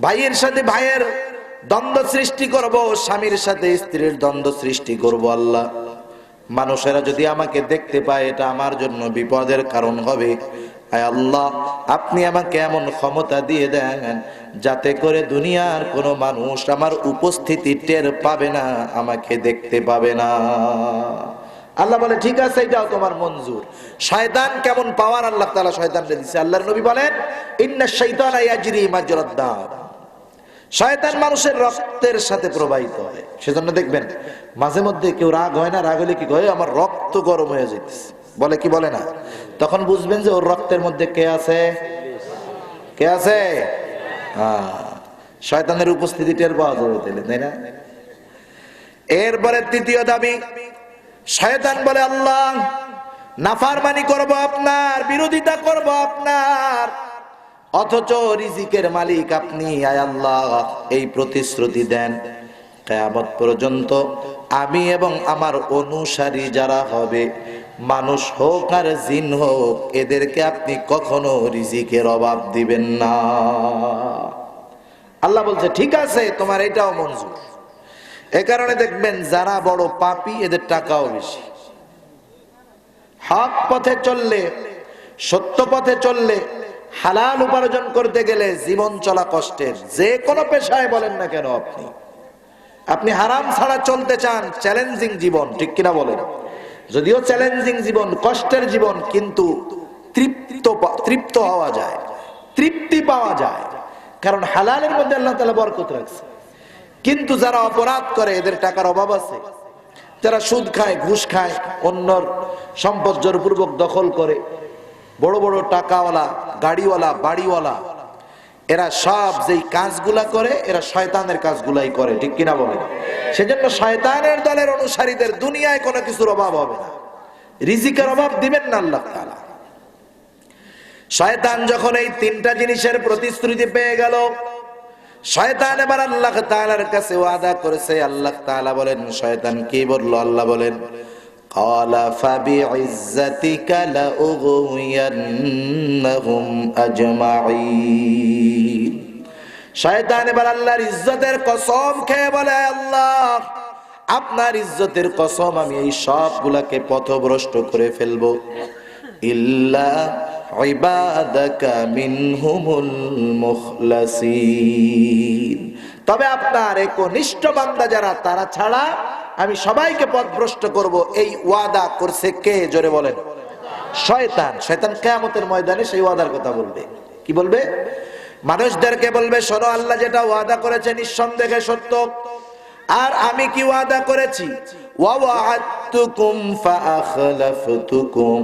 ভাইয়ের সাথে ভাইয়ের দ্বন্দ্ব সৃষ্টি করব, স্বামীর সাথে স্ত্রীর দ্বন্দ্ব সৃষ্টি করব। আল্লাহ মানুষেরা যদি আমাকে দেখতে পায়, এটা আমার জন্য বিপদের কারণ হবে। আয় আল্লাহ, আপনি আমাকে এমন ক্ষমতা দিয়ে দেন যাতে করে দুনিয়ার কোনো মানুষ আমার উপস্থিতি টের পাবে না, আমাকে দেখতে পাবে না। আল্লাহ বলে, ঠিক আছে, এটাও তোমার মঞ্জুর। শয়তান কেমন পাওয়ার আল্লাহ তাআলা শয়তানকে দিয়েছে। আল্লাহর নবী বলেন, ইন্নাশ শাইতানা ইয়াজরি মাজরাদ দাম। শয়তান মানুষের রক্তের সাথে প্রবাহিত হয়। সেজন্য দেখবেন মাঝে মধ্যে কেউ রাগ হয় না, রাগ হলে কি হয়, আমার রক্ত গরম হয়ে যাইতেছে, বলে কি বলে না? তখন বুঝবেন যে ওর রক্তের মধ্যে কে আছে, কে আছে। শয়তানের উপস্থিতি টের পাওয়া যাবে, তাই না? এরপরে তৃতীয় দাবি, শয়তান বলে, আল্লাহ নাফরমানি করব আপনার, বিরোধিতা করব আপনার, অথচ রিজিকের মালিক আপনি। আয় আল্লাহ এই প্রতিশ্রুতি দেন, কিয়ামত পর্যন্ত আমি এবং আমার অনুসারী যারা হবে, মানুষ হোক আর জিন হোক, এদেরকে আপনি কখনো রিজিকের অভাব দিবেন না। আল্লাহ বলছে, ঠিক আছে, তোমার এটাও মঞ্জুর। এ কারণে দেখবেন যারা বড় পাপী, এদের টাকাও বেশি। হক পথে চললে, সত্য পথে চললে, হালাল উপার্জন করতে গেলে জীবন চলা কষ্টের। যে কোনো পেশায় বলেন না কেন, আপনি হারাম ছাড়া চলতে চান, চ্যালেঞ্জিং জীবন, ঠিক কিনা বলেন? যদিও চ্যালেঞ্জিং জীবন, কষ্টের জীবন, কিন্তু তৃপ্ত হওয়া যায়, তৃপ্তি পাওয়া যায়, কারণ হালালের মধ্যে আল্লাহ তাআলা বরকত রাখছে। কিন্তু যারা অপরাধ করে, এদের টাকার অভাব আছে। যারা সুদ খায়, ঘুষ খায়, অন্যর সম্পদ জোরপূর্বক দখল করে, বড় বড় টাকাওয়ালা, গাড়িওয়ালা, বাড়িওয়ালা, এরা সব যেই কাজগুলা করে, এরা শয়তানের কাজগুলাই করে, ঠিক কিনা বলেন? সেজন্য শয়তানের দলের অনুসারীদের দুনিয়ায় কোনো কিছুর অভাব হবে না, রিজিকের অভাব দিবেন না আল্লাহ তাআলা। শয়তান যখন এই তিনটা জিনিসের প্রতিশ্রুতি পেয়ে গেল, শয়তান এবার আল্লাহ তাআলার কাছে ওয়াদা করেছে। আল্লাহ তাআলা বলেন, শয়তান কি বলল? আল্লাহ বলেন, ক্বালা ফাবিইজ্জাতিকা লাউগওয়িয়ান্নাহুম আজমাঈন। শয়তান এবার আল্লাহর ইজ্জতের কসম খেয়ে বলে, আল্লাহ আপনার ইজ্জতের কসম, আমি এই সবগুলাকে পথভ্রষ্ট করে ফেলবো, ইল্লা ইবাদাকা মিনহুমুল মুখলাসিন। তবে আপনার একনিষ্ঠ বান্দা যারা, তারা ছাড়া আমি সবাইকে পথভ্রষ্ট করব। এই ওয়াদা করছে কে? জোরে বলেন। শয়তান। শয়তান কিয়ামতের ময়দানে সেই ওয়াদার কথা বলবে। কি বলবে? মানুষদেরকে বলবে, শোনো, আল্লাহ যেটা ওয়াদা করেছে নিঃসন্দেহে সত্য, আর আমি কি ওয়াদা করেছি, ওয়া ওয়া'আদতুকুম ফাআখলাফতুকুম,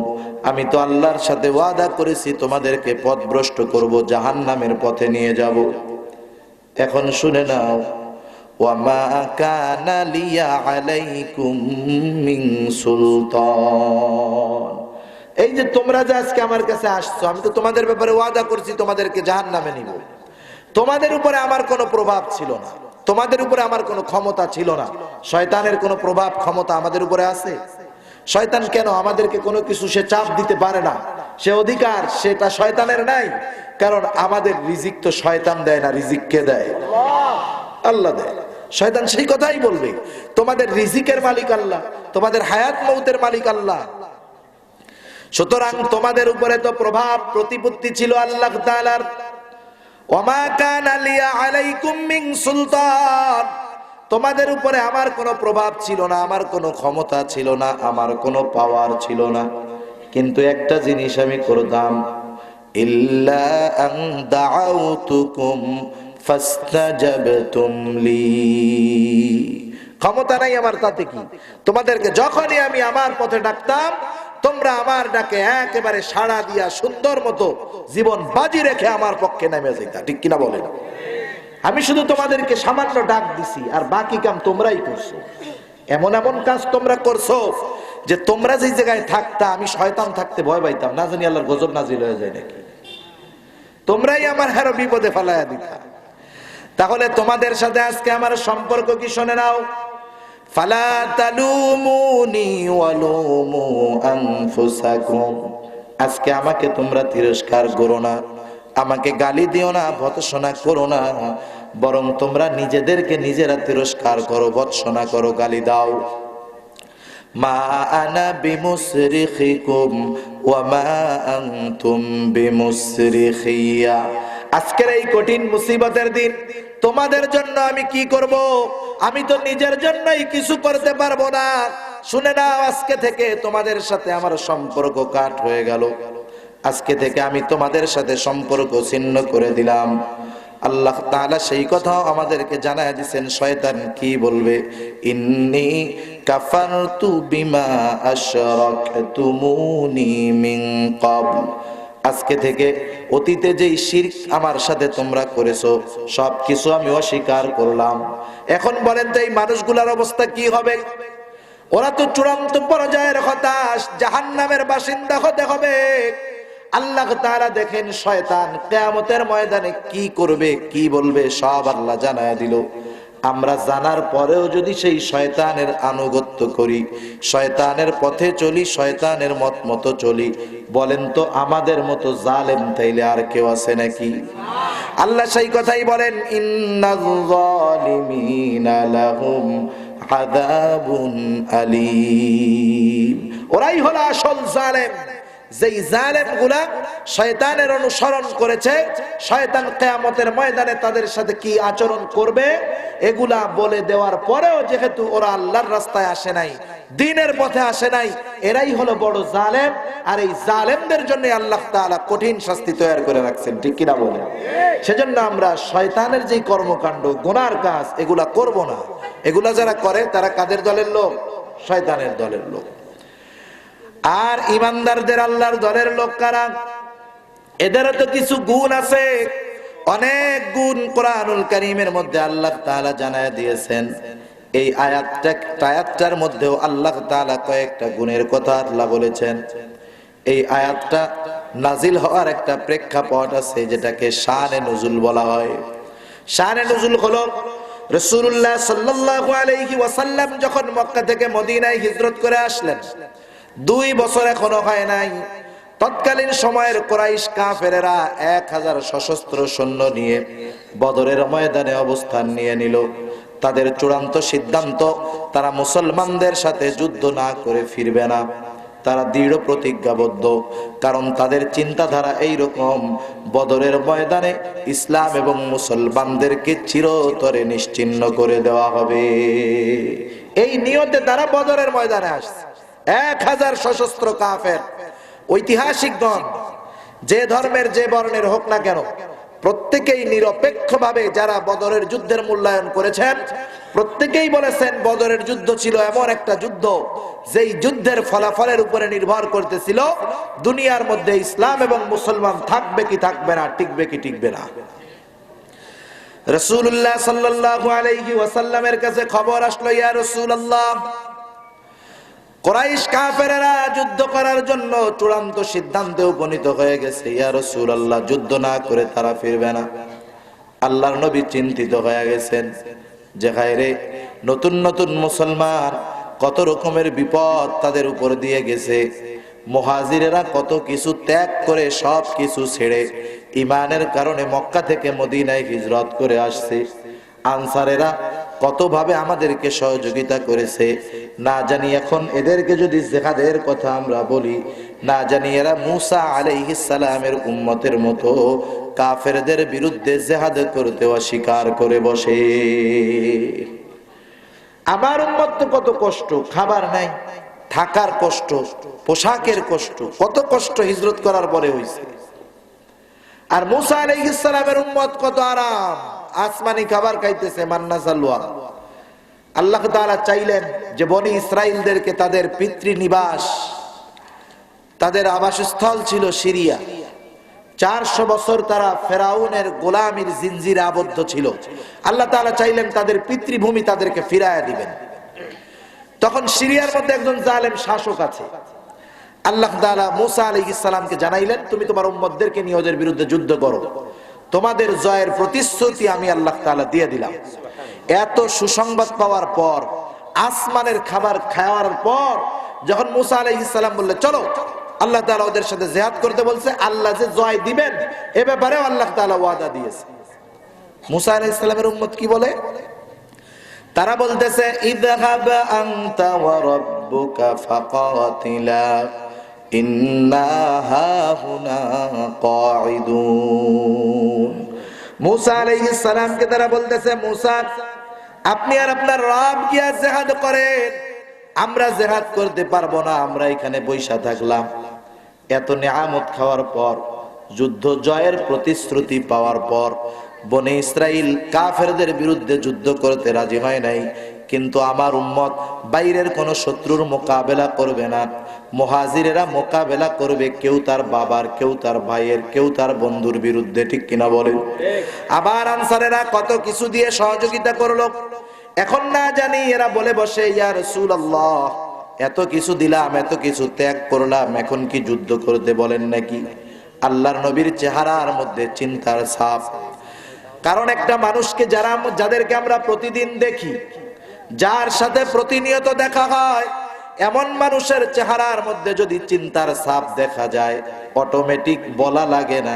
আমি তো আল্লাহর সাথে ওয়াদা করেছি তোমাদেরকে পথভ্রষ্ট করব, জাহান্নামের পথে নিয়ে যাব। এখন শুনে নাও, ওয়া মা কানা লিয়া আলাইকুম মিন সুলতান। এই যে তোমরা যে আজকে আমার কাছে আসছো, আমি তো তোমাদের ব্যাপারে ওয়াদা করছি তোমাদেরকে জাহান্নামে নিব। তোমাদের উপরে আমার কোনো প্রভাব ছিল না, তোমাদের উপরে আমার কোনো ক্ষমতা ছিল না। শয়তানের কোনো প্রভাব ক্ষমতা আমাদের উপরে আছে? শয়তান কেন আমাদেরকে কোনো কিছু সে চাপ দিতে পারে না। সে অধিকার সেটা শয়তানের নাই, কারণ আমাদের রিজিক তো শয়তান দেয় না, রিজিক কে দেয়? আল্লাহ দেয়। শয়তান সেই কথাই বলবে, তোমাদের রিজিকের মালিক আল্লাহ, তোমাদের হায়াত মৌতের মালিক আল্লাহ। সুতরাং তোমাদের উপরে তো প্রভাব প্রতিপত্তি ছিল আল্লাহ তাআলার। ওমা কানা লিয়া আলাইকুম মিন সুলতান, তোমাদের উপরে আমার কোনো প্রভাব ছিল না, আমার কোনো ক্ষমতা ছিল না, আমার কোনো পাওয়ার ছিল না, কিন্তু একটা জিনিস আমি করতাম, ইল্লা আন দাআউতুকুম ফাস্তাজাবতুম লি। ক্ষমতা নাই আমার, তাতে কি? তোমাদেরকে যখনই আমি আমার পথে ডাকতাম, তোমরা আমার ডাকে একেবারে সাড়া দিয়া সুন্দর মতো জীবন বাজি রেখে আমার পক্ষে নেমে যাইতা, ঠিক কিনা বলেন? আমি শুধু তোমাদেরকে সামান্য ডাক দিছি, আর বাকি কাম তোমরাই করছো। এমন এমন কাজ তোমরা করছো যে তোমরা যে জায়গায় থাকতা, আমি শয়তান থাকতে ভয় পাইতাম, না জানি আল্লাহর গজব নাজিল হয়ে যায় নাকি। তোমরাই আমার হারো বিপদে ফেলাইয়া দিতা। তাহলে তোমাদের সাথে আজকে আমার সম্পর্ক কি শুনে নাও। ফালা তালুমুনি ওয়ালুমু আনফুসাকুম, আজকে আমাকে তোমরা তিরস্কার করো না, আমাকে গালি দিও না, ভৎসনা করো না, বরং তোমরা নিজেদেরকে নিজেরা তিরস্কার করো, ভৎসনা করো, গালি দাও। মা আনা বিমুসরিখিকুম ওয়া মা আনতুম বিমুসরিখিয়া, আজকের এই কঠিন মুসিবতের দিন তোমাদের জন্য আমি কি করব? আমি তো নিজের জন্যই কিছু করতে পারবো না। শুনে নাও, আজকে থেকে তোমাদের সাথে আমার সম্পর্ক কাট হয়ে গেল। আজকে থেকে আমি তোমাদের সাথে সম্পর্ক ছিন্ন করে দিলাম। আল্লাহ তাআলা সেই কথাও আমাদেরকে জানায় দিয়েছেন, শয়তান কি বলবে? ইন্নী কাফারতু বিমা আশরাকতুমুনি মিন ক্বাবল, আজকে থেকে অতীতে যেই শিরক আমার সাথে তোমরা করেছো সবকিছু আমি অস্বীকার করলাম। এখন বলেন তো এই মানুষগুলোর অবস্থা কি হবে? ওরা তো চূড়ান্ত পর্যায়ের হতাশ, জাহান্নামের বাসিন্দা হতে হবে। আল্লাহ তাআলা দেখেন শয়তান কিয়ামতের ময়দানে কি করবে, কি বলবে, সব আল্লাহ জানায় দিল। আমরা জানার পরেও যদি সেই শয়তানের আনুগত্য করি, শয়তানের পথে চলি, শয়তানের মত মতো চলি, বলেন তো আমাদের মতো জালেম তাইলে আর কেউ আছে নাকি? আল্লাহ সেই কথাই বলেন, ইন্নাল যালিমিনা লাহুম আযাবুন আলীম, ওরাই হলো আসল জালেম। যেই জালেমগুলা শয়তানের অনুসরণ করেছে, শয়তান কিয়ামতের ময়দানে তাদের সাথে কি আচরণ করবে এগুলা বলে দেওয়ার পরেও যেহেতু ওরা আল্লাহর রাস্তায় আসে নাই, দ্বীনের পথে আসে নাই, এরাই হলো বড় জালেম। আর এই জালেমদের জন্য আল্লাহ তাআলা কঠিন শাস্তি তৈরি করে রাখছেন, ঠিক কিনা বলেন? সেজন্য আমরা শয়তানের যেই কর্মকাণ্ড, গুনার কাজ, এগুলা করব না। এগুলা যারা করে তারা কাদের দলের লোক? শয়তানের দলের লোক। আর ইমানদারদের আল্লাহর দলের লোক কারা? এদেরও তো কিছু গুণ আছে, অনেক গুণ কোরআনুল কারীমের মধ্যে আল্লাহ তাআলা জানায় দিয়েছেন। এই আয়াতটার মধ্যেও আল্লাহ তাআলা কয়েকটা গুণের কথা আল্লাহ বলেছেন। এই আয়াতটা নাজিল হওয়ার একটা প্রেক্ষাপট আছে, যেটাকে শানে নুজুল বলা হয়। শানে নুজুল হলো রাসূলুল্লাহ সাল্লাল্লাহু আলাইহি ওয়াসাল্লাম যখন মক্কা থেকে মদিনায় হিজরত করে আসলেন, 2 বছর এখনো হয় নাই। তৎকালীন সময়ের কুরাইশ কাফেরেরা 1000 সশস্ত্র সৈন্য নিয়ে বদরের ময়দানে অবস্থান নিয়ে নিল। তাদের চূড়ান্ত সিদ্ধান্ত, তারা মুসলমানদের সাথে যুদ্ধ না করে ফিরবে না। তারা দৃঢ় প্রতিজ্ঞাবদ্ধ, কারণ তাদের চিন্তাধারা এইরকম, বদরের ময়দানে ইসলাম এবং মুসলমানদেরকে চিরতরে নিশ্চিহ্ন করে দেওয়া হবে। এই নিয়তে তারা বদরের ময়দানে আসছে। 1000 সশস্ত্র কাফের। ঐতিহাসিকগণ যে ধর্মের যে বর্ণের হোক না কেন, প্রত্যেকেই নিরপেক্ষভাবে যারা বদরের যুদ্ধের মূল্যায়ন করেছেন, প্রত্যেকেই বলেছেন বদরের যুদ্ধ ছিল এমন একটা যুদ্ধ যেই যুদ্ধের ফলাফলের উপরে নির্ভর করতেছিল দুনিয়ার মধ্যে ইসলাম এবং মুসলমান থাকবে কি থাকবে না, টিকবে কি টিকবে না। রাসূলুল্লাহ সাল্লাল্লাহু আলাইহি ওয়াসাল্লামের কাছে খবর আসলো, ইয়া রাসূলুল্লাহ, কুরাইশ কাফেররা যুদ্ধ করার জন্য চূড়ান্ত সিদ্ধান্তে উপনীত হয়ে গেছে। ইয়া রাসূলুল্লাহ, যুদ্ধ না করে তারা ফিরবে না। আল্লাহর নবী চিন্তিত হয়ে গেছেন যে হায়রে, নতুন নতুন মুসলমান, কত রকমের বিপদ তাদের উপর দিয়ে গেছে। মুহাজিরেরা কত কিছু ত্যাগ করে সব কিছু ছেড়ে ঈমানের কারণে মক্কা থেকে মদিনায় হিজরত করে আসছে। আনসারেরা কতভাবে আমাদেরকে সহযোগিতা করেছে, না জানি এখন এদেরকে যদি জিহাদের কথা আমরা বলি, না জানি এরা মুসা আলাইহিস সালামের উম্মতের মতো কাফেরদের বিরুদ্ধে জিহাদ করতে অস্বীকার করে বসে। আমার উম্মত তো কত কষ্ট, খাবার নাই, থাকার কষ্ট, পোশাকের কষ্ট, কত কষ্ট হিজরত করার পরে হইছে। আর মুসা আলাইহিস সালামের উম্মত কত আরাম, আসমানি খাবার খাইতেছে, মান্না সালওয়া। আল্লাহ তাআলা চাইলেন যে বনি ইসরাইলদেরকে তাদের পিতৃনিবাস, তাদের আবাসস্থল ছিল সিরিয়া। 400 বছর তারা ফেরাউনের গোলামীর জিনজিরে আবদ্ধ ছিল। আল্লাহ তাআলা চাইলেন তাদের পিতৃভূমি তাদেরকে ফিরায়া দিবেন। তখন সিরিয়ার মধ্যে একজন জালেম শাসক আছে। আল্লাহ তাআলা মুসা আলাইহিস সালামকে জানাইলেন, তুমি তোমার উম্মতদেরকে নিয়ে ওদের বিরুদ্ধে যুদ্ধ করো, তোমাদের জয়ের প্রতিশ্রুতি আমি আল্লাহ তাআলা দিয়ে দিলাম। এত সুসংবাদ পাওয়ার পর, আসমানের খাবার খাওয়ার পর, যখন মুসা আলাইহিস সালাম বললেন চলো, আল্লাহ তাআলা ওদের সাথে জিহাদ করতে বলছে, আল্লাহ যে জয় দিবেন এ ব্যাপারেও আল্লাহ তাআলা ওয়াদা দিয়েছে। মুসা আলাইহিস সালামের উম্মত কি বলে? তারা বলতেছে ইযহাব আনতা ওয়া রাব্বুকা ফাকাতিলা ইন্না হাহুনা কাঈদুন। মুসা আলাইহিস সালামকে তারা বলতেছে, মুসা আপনি আর আপনার রব গিয়া জিহাদ করেন, আমরা জিহাদ করতে পারবো না, আমরা এখানে বৈশা থাকলাম। এত নিয়ামত খাওয়ার পর, যুদ্ধ জয়ের প্রতিশ্রুতি পাওয়ার পর বনে ইসরাইল কাফেরদের বিরুদ্ধে যুদ্ধ করতে রাজি হয় নাই। কিন্তু আমার উম্মত বাইরের কোন শত্রুর মোকাবেলা করবে না, মুহাজিরেরা মোকাবেলা করবে কেউ তার বাবার, কেউ তার ভাইয়ের, কেউ তার বন্ধুর বিরুদ্ধে। ঠিক কিনা বলেন? আবার আনসারেরা কত কিছু দিয়ে সহযোগিতা করলো। এখন না জানি এরা বলে বসে, ইয়া রাসূলুল্লাহ এত কিছু দিলাম, এত কিছু ত্যাগ করলাম, এখন কি যুদ্ধ করতে বলেন নাকি? আল্লাহর নবীর চেহারার মধ্যে চিন্তার ছাপ। কারণ একটা মানুষকে যাদেরকে আমরা প্রতিদিন দেখি, যার সাথে প্রতিনিয়ত দেখা হয়, এমন মানুষের চেহারার মধ্যে যদি চিন্তার ছাপ দেখা যায়, অটোমেটিক বলা লাগে না,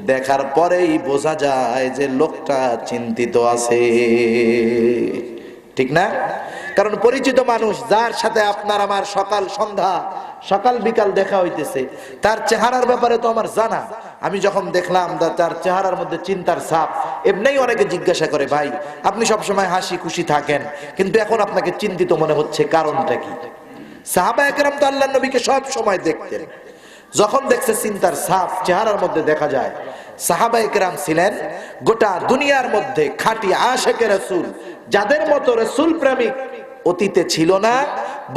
দেখার পরেই বোঝা যায় যে লোকটা চিন্তিত আছে। ঠিক না? কারণ পরিচিত মানুষ, যার সাথে আপনার আমার সকাল সন্ধ্যা, সকাল বিকাল দেখা হইতেছে, তার চেহারার ব্যাপারে তো আমার জানা। আমি যখন দেখলাম তার চেহারার মধ্যে চিন্তার ছাপ, এমনিই অনেকে জিজ্ঞাসা করে, ভাই আপনি সবসময় হাসি খুশি থাকেন, কিন্তু এখন আপনাকে চিন্তিত মনে হচ্ছে, কারণটা কি? সাহাবায়ে কেরাম তো আল্লাহর নবীকে সব সময় দেখতেন, যখন দেখছে চিন্তার ছাপ চেহারার মধ্যে দেখা যায়। সাহাবায়ে কেরাম ছিলেন গোটা দুনিয়ার মধ্যে খাঁটি আশিকে রাসূল, যাদের মতো রাসূল প্রেমিক অতীতে ছিল না,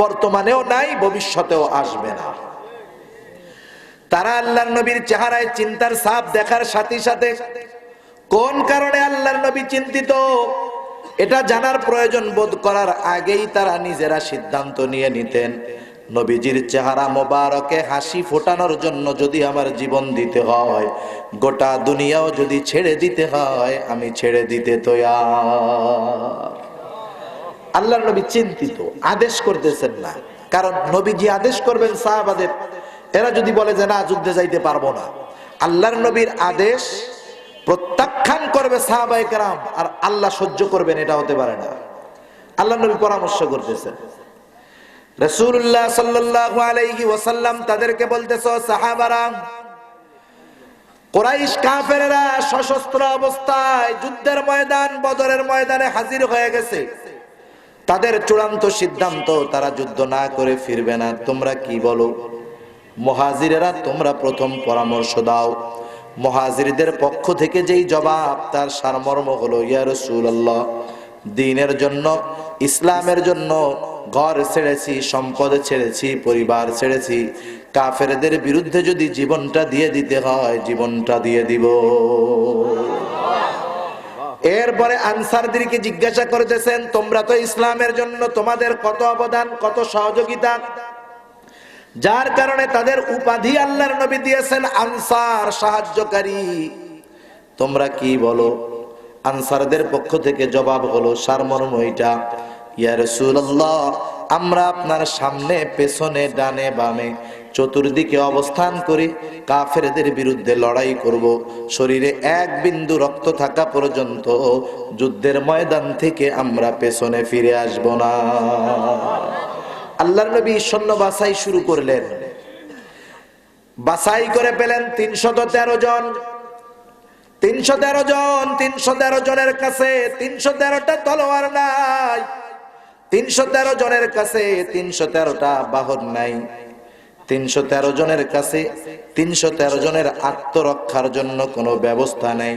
বর্তমানেও নাই, ভবিষ্যতেও আসবে না। তারা আল্লাহর নবীর চেহারায় চিন্তার ছাপ দেখার সাথে সাথে কোন কারণে আল্লাহর নবী চিন্তিত এটা জানার প্রয়োজন বোধ করার আগেই তারা নিজেরা সিদ্ধান্ত নিয়ে নিতেন, নবীজির চেহারা মোবারকে হাসি ফোটানোর জন্য যদি আমার জীবন দিতে হয়, গোটা দুনিয়াও যদি ছেড়ে দিতে হয়, আমি ছেড়ে দিতে তৈয়ার। আল্লাহর নবী চিন্তিত, আদেশ করতেছেন না। কারণ নবীজি আদেশ করবেন সাহাবাদের, এরা যদি বলে যে না যুদ্ধে যাইতে পারবো না, আল্লাহর নবীর আদেশ প্রত্যাখ্যান করবে সাহাবায়ে কেরাম, আর আল্লাহ সহ্য করবেন, এটা হতে পারে না। আল্লাহর নবী পরামর্শ করতেছেন। রাসূলুল্লাহ সাল্লাল্লাহু আলাইহি ওয়াসাল্লাম তাদেরকে বলতেছে, সাহাবারা, কুরাইশ কাফেররা সশস্ত্র অবস্থায় যুদ্ধের ময়দান, বদরের ময়দানে হাজির হয়ে গেছে। তাদের চূড়ান্ত সিদ্ধান্ত, তারা যুদ্ধ না করে ফিরবে না। তোমরা কি বলো? মুহাজিরেরা তোমরা প্রথম পরামর্শ দাও। মুহাজিরদের পক্ষ থেকে যেই জবাব, তার সারমর্ম হলো, ইয়া রাসূলুল্লাহ দ্বীনের জন্য, ইসলামের জন্য ঘর ছেড়েছি, সম্পদ ছেড়েছি, পরিবার ছেড়েছি, কাফেরদের বিরুদ্ধে যদি জীবনটা দিয়ে দিতে হয়, জীবনটা দিয়ে দিব। এরপরে আনসারদেরকে জিজ্ঞাসা করতেছেন, তোমরা তো ইসলামের জন্য তোমাদের কত অবদান, কত সহযোগিতা, যার কারণে তাদের উপাধি আল্লাহর নবী দিয়েছেন আনসার, সাহায্যকারী। তোমরা কি বলো? আনসারদের পক্ষ থেকে জবাব হলো, সারমর্ম এটা, ইয়া রাসূলুল্লাহ আমরা আপনার সামনে পেছনে ডানে বামে চতুর্দিকে অবস্থান করি, কাফেরদের বিরুদ্ধে লড়াই করব। শরীরে এক বিন্দু রক্ত থাকা পর্যন্ত যুদ্ধের ময়দান থেকে আমরা পেছনে ফিরে আসব না। আল্লাহর নবী সৈন্য বাছাই শুরু করলেন। বাছাই করে পেলেন 313 জন। 313 জন, 313 জনের কাছে 313টা তলোয়ার নাই, 313 জনের কাছে 313টা বাহন নাই, 313 জনের কাছে 313 জনের আত্মরক্ষার জন্য কোনো ব্যবস্থা নেই।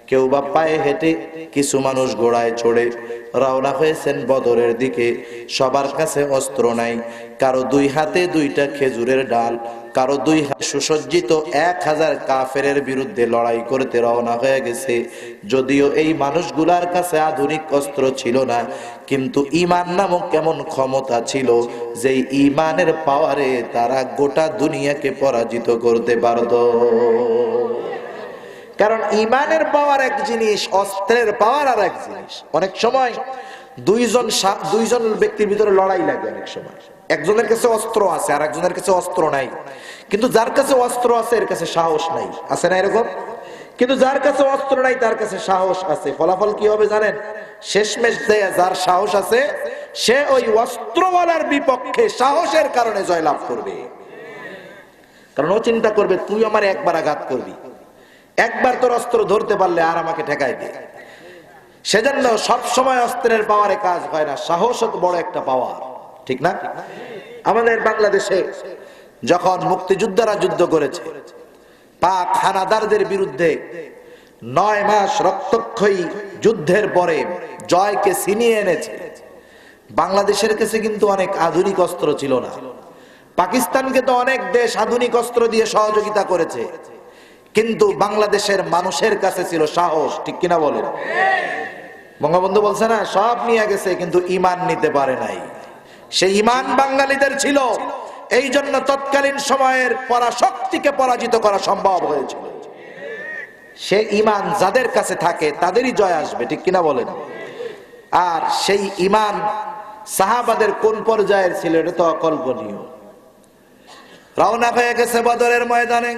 কেউ বা পায়ে হেঁটে, কিছু মানুষ ঘোড়ায় চড়ে রওনা হয়েছেন বদরের দিকে। সবার কাছে অস্ত্র নাই, কারো 2 হাতে 2টা খেজুরের ডাল, কারো 2 হাতে সুসজ্জিত 1000 কাফেরের বিরুদ্ধে লড়াই করতে রওনা হয়ে গেছে। যদিও এই মানুষগুলার কাছে আধুনিক অস্ত্র ছিল না, কিন্তু ঈমান নামক কেমন ক্ষমতা ছিল যে ঈমানের পাওয়ারে তারা গোটা দুনিয়াকে পরাজিত করতে পারত। কারণ ঈমানের পাওয়ার এক জিনিস, অস্ত্রের পাওয়ার আর এক জিনিস। অনেক সময় দুইজন ব্যক্তির ভিতরে লড়াই লাগে। অনেক সময় একজনের কাছে অস্ত্র আছে আর একজনের কাছে অস্ত্র নাই, কিন্তু যার কাছে অস্ত্র আছে এর কাছে সাহস নাই। আছে না এরকম? কিন্তু যার কাছে অস্ত্র নাই তার কাছে সাহস আছে। ফলাফল কি হবে জানেন? শেষমেশ যার সাহস আছে সে ওই অস্ত্রওয়ালার বিপক্ষে সাহসের কারণে জয়লাভ করবে। কারণ ও চিন্তা করবে, তুই আমার একবার আঘাত করবি, একবার তোর অস্ত্র ধরতে পারলে আর আমাকে ঠেকাই দে। সেজন্য সব সময় অস্ত্রের পাওয়ারে কাজ হয় না, সাহস তো বড় একটা পাওয়ার, ঠিক না? আমাদের বাংলাদেশে যখন মুক্তিযোদ্ধারা যুদ্ধ করেছে, পাক হানাদারদের বিরুদ্ধে 9 মাস রক্তক্ষয়ী যুদ্ধের পরে জয়কে ছিনিয়ে এনেছে। বাংলাদেশের কাছে কিন্তু অনেক আধুনিক অস্ত্র ছিল না। পাকিস্তানকে তো অনেক দেশ আধুনিক অস্ত্র দিয়ে সহযোগিতা করেছে, কিন্তু বাংলাদেশের মানুষের কাছে ছিল সাহস, ঠিক কিনা বলেন? বঙ্গবন্ধু বলছে না, সব নিয়ে গেছে কিন্তু ঈমান নিতে পারে নাই। সেই ঈমান বাঙালিদের ছিল, এই জন্য তৎকালীন সময়ের পরাশক্তিকে পরাজিত করা সম্ভব হয়েছিল। সে ঈমান যাদের কাছে থাকে তাদেরই জয় আসবে, ঠিক কিনা বলেন? আর সেই ঈমান সাহাবাদের কোন পর্যায়ের ছিল এটা তো অকল্পনীয়। রওনা হয়ে গেছে বদরের ময়দানে।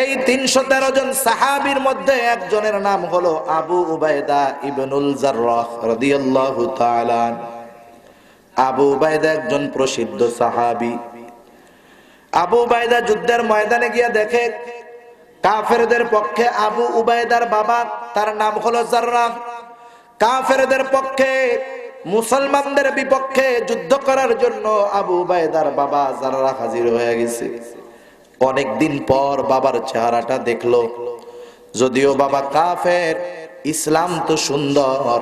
এই 313 জন সাহাবীর মধ্যে একজনের নাম হলো আবু উবাইদা ইবনুল জাররাহ রাদিয়াল্লাহু তাআলা। আবু উবাইদা একজন প্রসিদ্ধ সাহাবী। আবু উবাইদা যুদ্ধের ময়দানে গিয়ে দেখে কাফেরদের পক্ষে আবু উবাইদার বাবা, তার নাম হলো জাররাহ, কাফেরদের পক্ষে মুসলমানদের বিপক্ষে যুদ্ধ করার জন্য আবু উবাইদার বাবা জাররাহ হাজির হয়ে গেছে। অনেকদিন পর বাবার চেহারাটা দেখলো। যদিও বাবা কাফের, ইসলাম তো সুন্দর।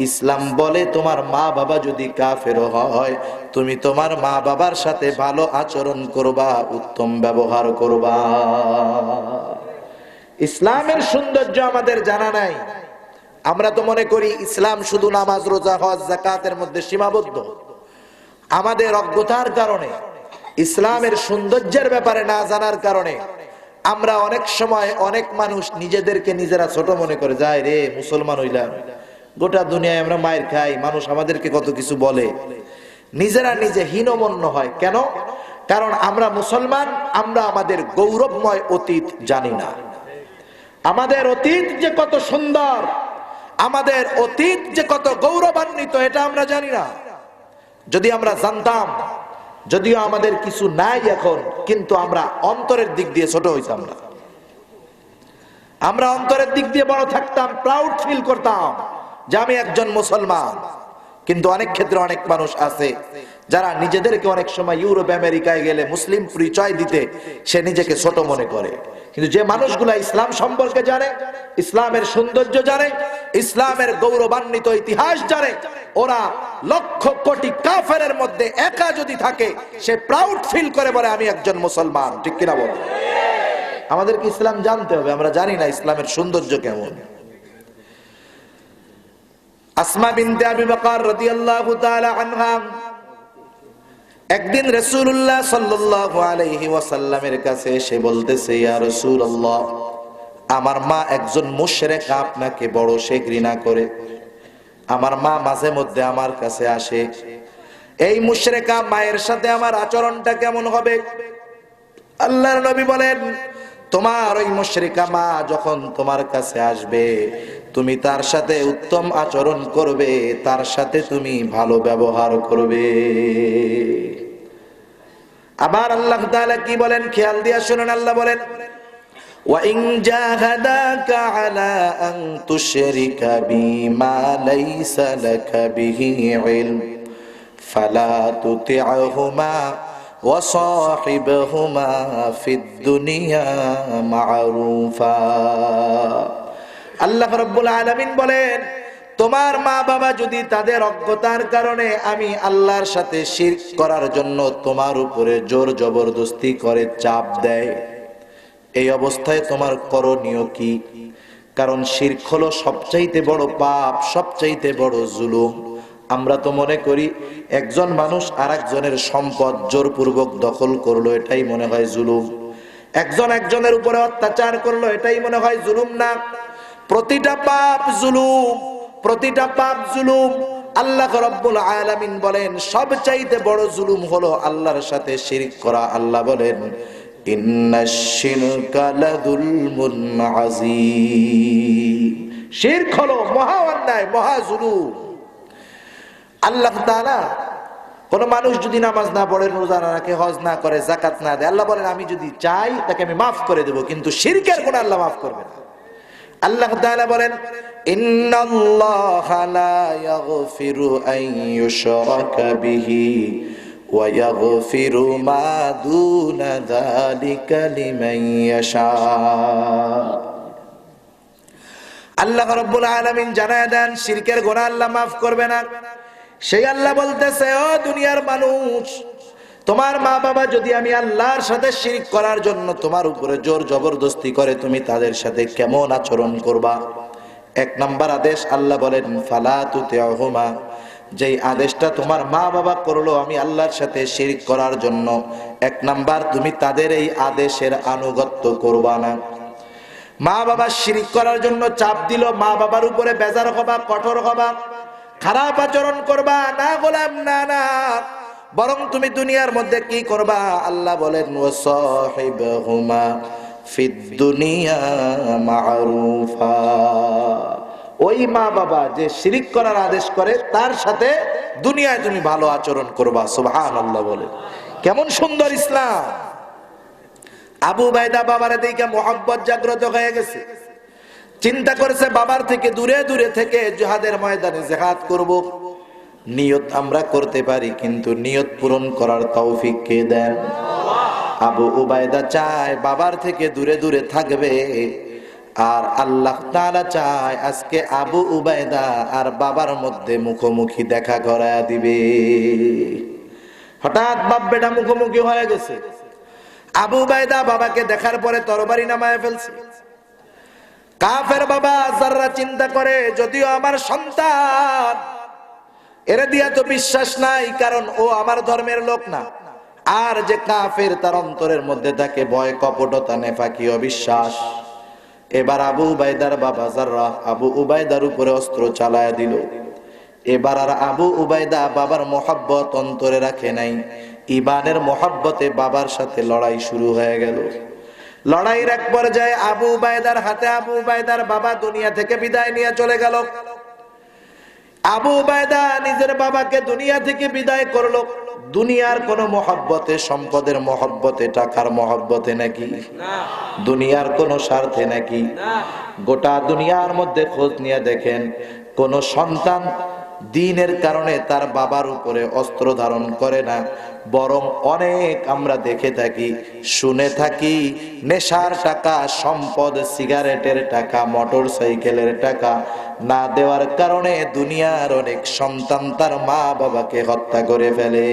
ইসলাম বলে তোমার মা বাবা যদি কাফের হয়, তুমি তোমার মা বাবার সাথে ভালো আচরণ করবা, উত্তম ব্যবহার করবা। ইসলামের সৌন্দর্য আমাদের জানা নাই। আমরা তো মনে করি ইসলাম শুধু নামাজ, রোজা, হজ, যাকাতের মধ্যে সীমাবদ্ধ। আমাদের অজ্ঞতার কারণে, ইসলামের সৌন্দর্যের ব্যাপারে না জানার কারণে আমরা অনেক সময় অনেক মানুষ নিজেদেরকে নিজেরা ছোট মনে করে যায়, রে মুসলমান হইলাম, গোটা দুনিয়ায় আমরা মায়ের খাই, মানুষ আমাদেরকে কত কিছু বলে। নিজেরা নিজে হীনমন্য হয়। কেন? কারণ আমরা মুসলমান, আমরা আমাদের গৌরবময় অতীত জানি না। আমাদের অতীত যে কত সুন্দর, আমাদের অতীত যে কত গৌরবান্বিত, এটা আমরা জানি না। যদি আমরা জানতাম, যদিও আমাদের কিছু নাই এখন, কিন্তু আমরা অন্তরের দিক দিয়ে ছোট হইতাম না। আমরা অন্তরের দিক দিয়ে বড় থাকতাম, প্রাউড ফিল করতাম যে আমি একজন মুসলমান। কিন্তু অনেক ক্ষেত্রে অনেক মানুষ আছে যারা নিজেদেরকে অনেক সময় ইউরোপ আমেরিকায় গেলে মুসলিম পরিচয় দিতে সে নিজেকে ছোট মনে করে। কিন্তু যে মানুষগুলা ইসলাম সম্পর্কে জানে, ইসলামের সৌন্দর্য জানে, ইসলামের গৌরবান্বিত ইতিহাস জানে, ওরা লক্ষ কোটি কাফেরের মধ্যে একা যদি থাকে সে প্রাউড ফিল করে বলে আমি একজন মুসলমান, ঠিক কিনা বল? আমাদেরকে ইসলাম জানতে হবে, আমরা জানি না ইসলামের সৌন্দর্য কেমন। আসমা বিনতে আবি বকর রাদিয়াল্লাহু তাআলা আনহা একদিন রাসূলুল্লাহ সাল্লাল্লাহু আলাইহি ওয়াসাল্লামের কাছে এসে বলতেছে, ইয়া রাসূলুল্লাহ, আমার মা একজন মুশরিক, আপনাকে বড় সে ঘৃণা করে। আমার মা মাঝে মধ্যে আমার কাছে আসে, এই মুশরিকা মায়ের সাথে আমার আচরণটা কেমন হবে? আল্লাহর নবী বলেন, তোমার ওই মুশরিকা মা যখন তোমার কাছে আসবে, তুমি তার সাথে উত্তম আচরণ করবে, তার সাথে তুমি ভালো ব্যবহার করবে। আবার আল্লাহ তাআলা কি বলেন খেয়াল দিয়া শুনুন। আল্লাহ বলেন, ওয়া ইন জাহাদাকা আলা আন তুশরিকা বিমা লাইসা লাকা বিহি ইলম ফালা তুতি'হুমা ওয়া সাহিবহুমা ফিদ দুনিয়া মা'রুফা। আল্লাহ রাব্বুল আলামিন বলেন, তোমার মা বাবা যদি তাদের অজ্ঞতার কারণে আমি আল্লাহর সাথে শিরক করার জন্য তোমার উপরে জোর জবরদস্তি করে চাপ দেয়, এই অবস্থায় তোমার করণীয় কি? কারণ শিরক হলো সবচাইতে বড় পাপ, সবচাইতে বড় জুলুম। আমরা তো মনে করি একজন মানুষ আরেকজনের সম্পদ জোরপূর্বক দখল করলো, এটাই মনে হয় জুলুম। একজন একজনের উপরে অত্যাচার করলো, এটাই মনে হয় জুলুম না। প্রতিটা পাপ জুলুম, প্রতিটা পাপ জুলুম। আল্লাহ রাব্বুল আলামিন বলেন, সবচাইতে বড় জুলুম হলো আল্লাহর সাথে শিরক করা। আল্লাহ বলেন, ইন্নাশ শিরকা লাযুলমুন আযীম। শিরক হলো মহা অন্যায়, মহা জুলুম। আল্লাহ তাআলা, কোন মানুষ যদি নামাজ না পড়ে, রোজা না রাখে, হজ না করে, যাকাত না দেয়, আল্লাহ বলেন আমি যদি চাই তাকে আমি মাফ করে দেব, কিন্তু শিরকের গুনাহ আল্লাহ মাফ করবে না। আল্লাহ তাআলা বলেন, ইন্নাল্লাহা লা ইয়াগফিরু আন ইউশরাকা বিহি ওয়া ইয়াগফিরু মা দুনা যালিকা লিমান ইয়াশা। আল্লাহ রাব্বুল আলামিন জানায় দেন শিরকের গুনাহ আল্লাহ মাফ করবে না। সেই আল্লাহ বলতেছে, ও দুনিয়ার মানুষ, তোমার মা বাবা যদি আমি আল্লাহর সাথে শিরক করার জন্য তোমার উপরে জোর জবরদস্তি করে, তুমি তাদের সাথে কেমন আচরণ করবা? এক নাম্বার আদেশ আল্লাহ বলেন, ফালা তুতি'হুমা। যেই আদেশটা তোমার মা বাবা করলো আমি আল্লাহর সাথে শিরক করার জন্য, এক নাম্বার তুমি তাদের এই আদেশের আনুগত্য করবা না। মা বাবা শিরক করার জন্য চাপ দিল, মা বাবার উপরে বেজার হবা, কঠোর হবা, খারাপ আচরণ করবা না, গোলাম না, না। বরং তুমি দুনিয়ার মধ্যে কি করবা? আল্লাহ বলেন, ওয়াসাহিবহুমা ফিদ দুনিয়া মা'রুফা। ওই মা বাবা যে শিরক করার আদেশ করে, তার সাথে দুনিয়ায় তুমি ভালো আচরণ করবা। সুবহানাল্লাহ বলেন, কেমন সুন্দর ইসলাম। আবু উবাইদা বাবার দিকে মোহাব্বত জাগ্রত হয়ে গেছে। চিন্তা করেছে বাবার থেকে দূরে দূরে থেকে জিহাদের ময়দানে জিহাদ করব। নিয়ত আমরা করতে পারি, কিন্তু নিয়ত পূরণ করার তৌফিক কে দেন? আবু উবাইদা চায় বাবার থেকে দূরে দূরে থাকবে, আর আল্লাহ তাআলা চায় আজকে আবু উবাইদা আর বাবার মধ্যে মুখোমুখি দেখা করায়া দিবে। হঠাৎ বাপ বেটা মুখোমুখি হয়ে গেছে। আবু উবাইদা বাবাকে দেখার পরে তরবারি নামায় ফেলছে। কাফের বাবা যারা চিন্তা করে, যদিও আমার সন্তান, এর দিয়া তো বিশ্বাস নাই, কারণ ও আমার ধর্মের লোক না। আর যে কাফের, তার অন্তরের মধ্যে থাকে ভয়, কপটতা, নেফাকি, অবিশ্বাস। এবার আবু উবাইদার বাবা যারা আবু উবাইদার উপরে অস্ত্র চালায় দিল। এবার আর আবু উবাইদা বাবার মোহাব্বত অন্তরে রাখে নাই, ঈমানের মোহাব্বতে বাবার সাথে লড়াই শুরু হয়ে গেল। লড়াইয়ের এক পর্যায়ে আবু উবাইদার হাতে আবু উবাইদার বাবা দুনিয়া থেকে বিদায় নিয়ে চলে গেল। আবু উবাইদা নিজের বাবাকে দুনিয়া থেকে বিদায় করলো। দুনিয়ার কোন মহব্বতে, সম্পদের মহব্বতে, টাকার মহব্বতে নাকি? দুনিয়ার কোন স্বার্থে নাকি? গোটা দুনিয়ার মধ্যে খোঁজ নিয়ে দেখেন, কোন সন্তান দ্বীনের কারণে তার বাবার উপরে অস্ত্র ধারণ করে না। বরং অনেক আমরা দেখে থাকি, শুনে থাকি, নেশার টাকা, সম্পদ, সিগারেটের টাকা, মোটর সাইকেলের টাকা না দেওয়ার কারণে দুনিয়ার অনেক সন্তান তার মা বাবাকে হত্যা করে ফেলে।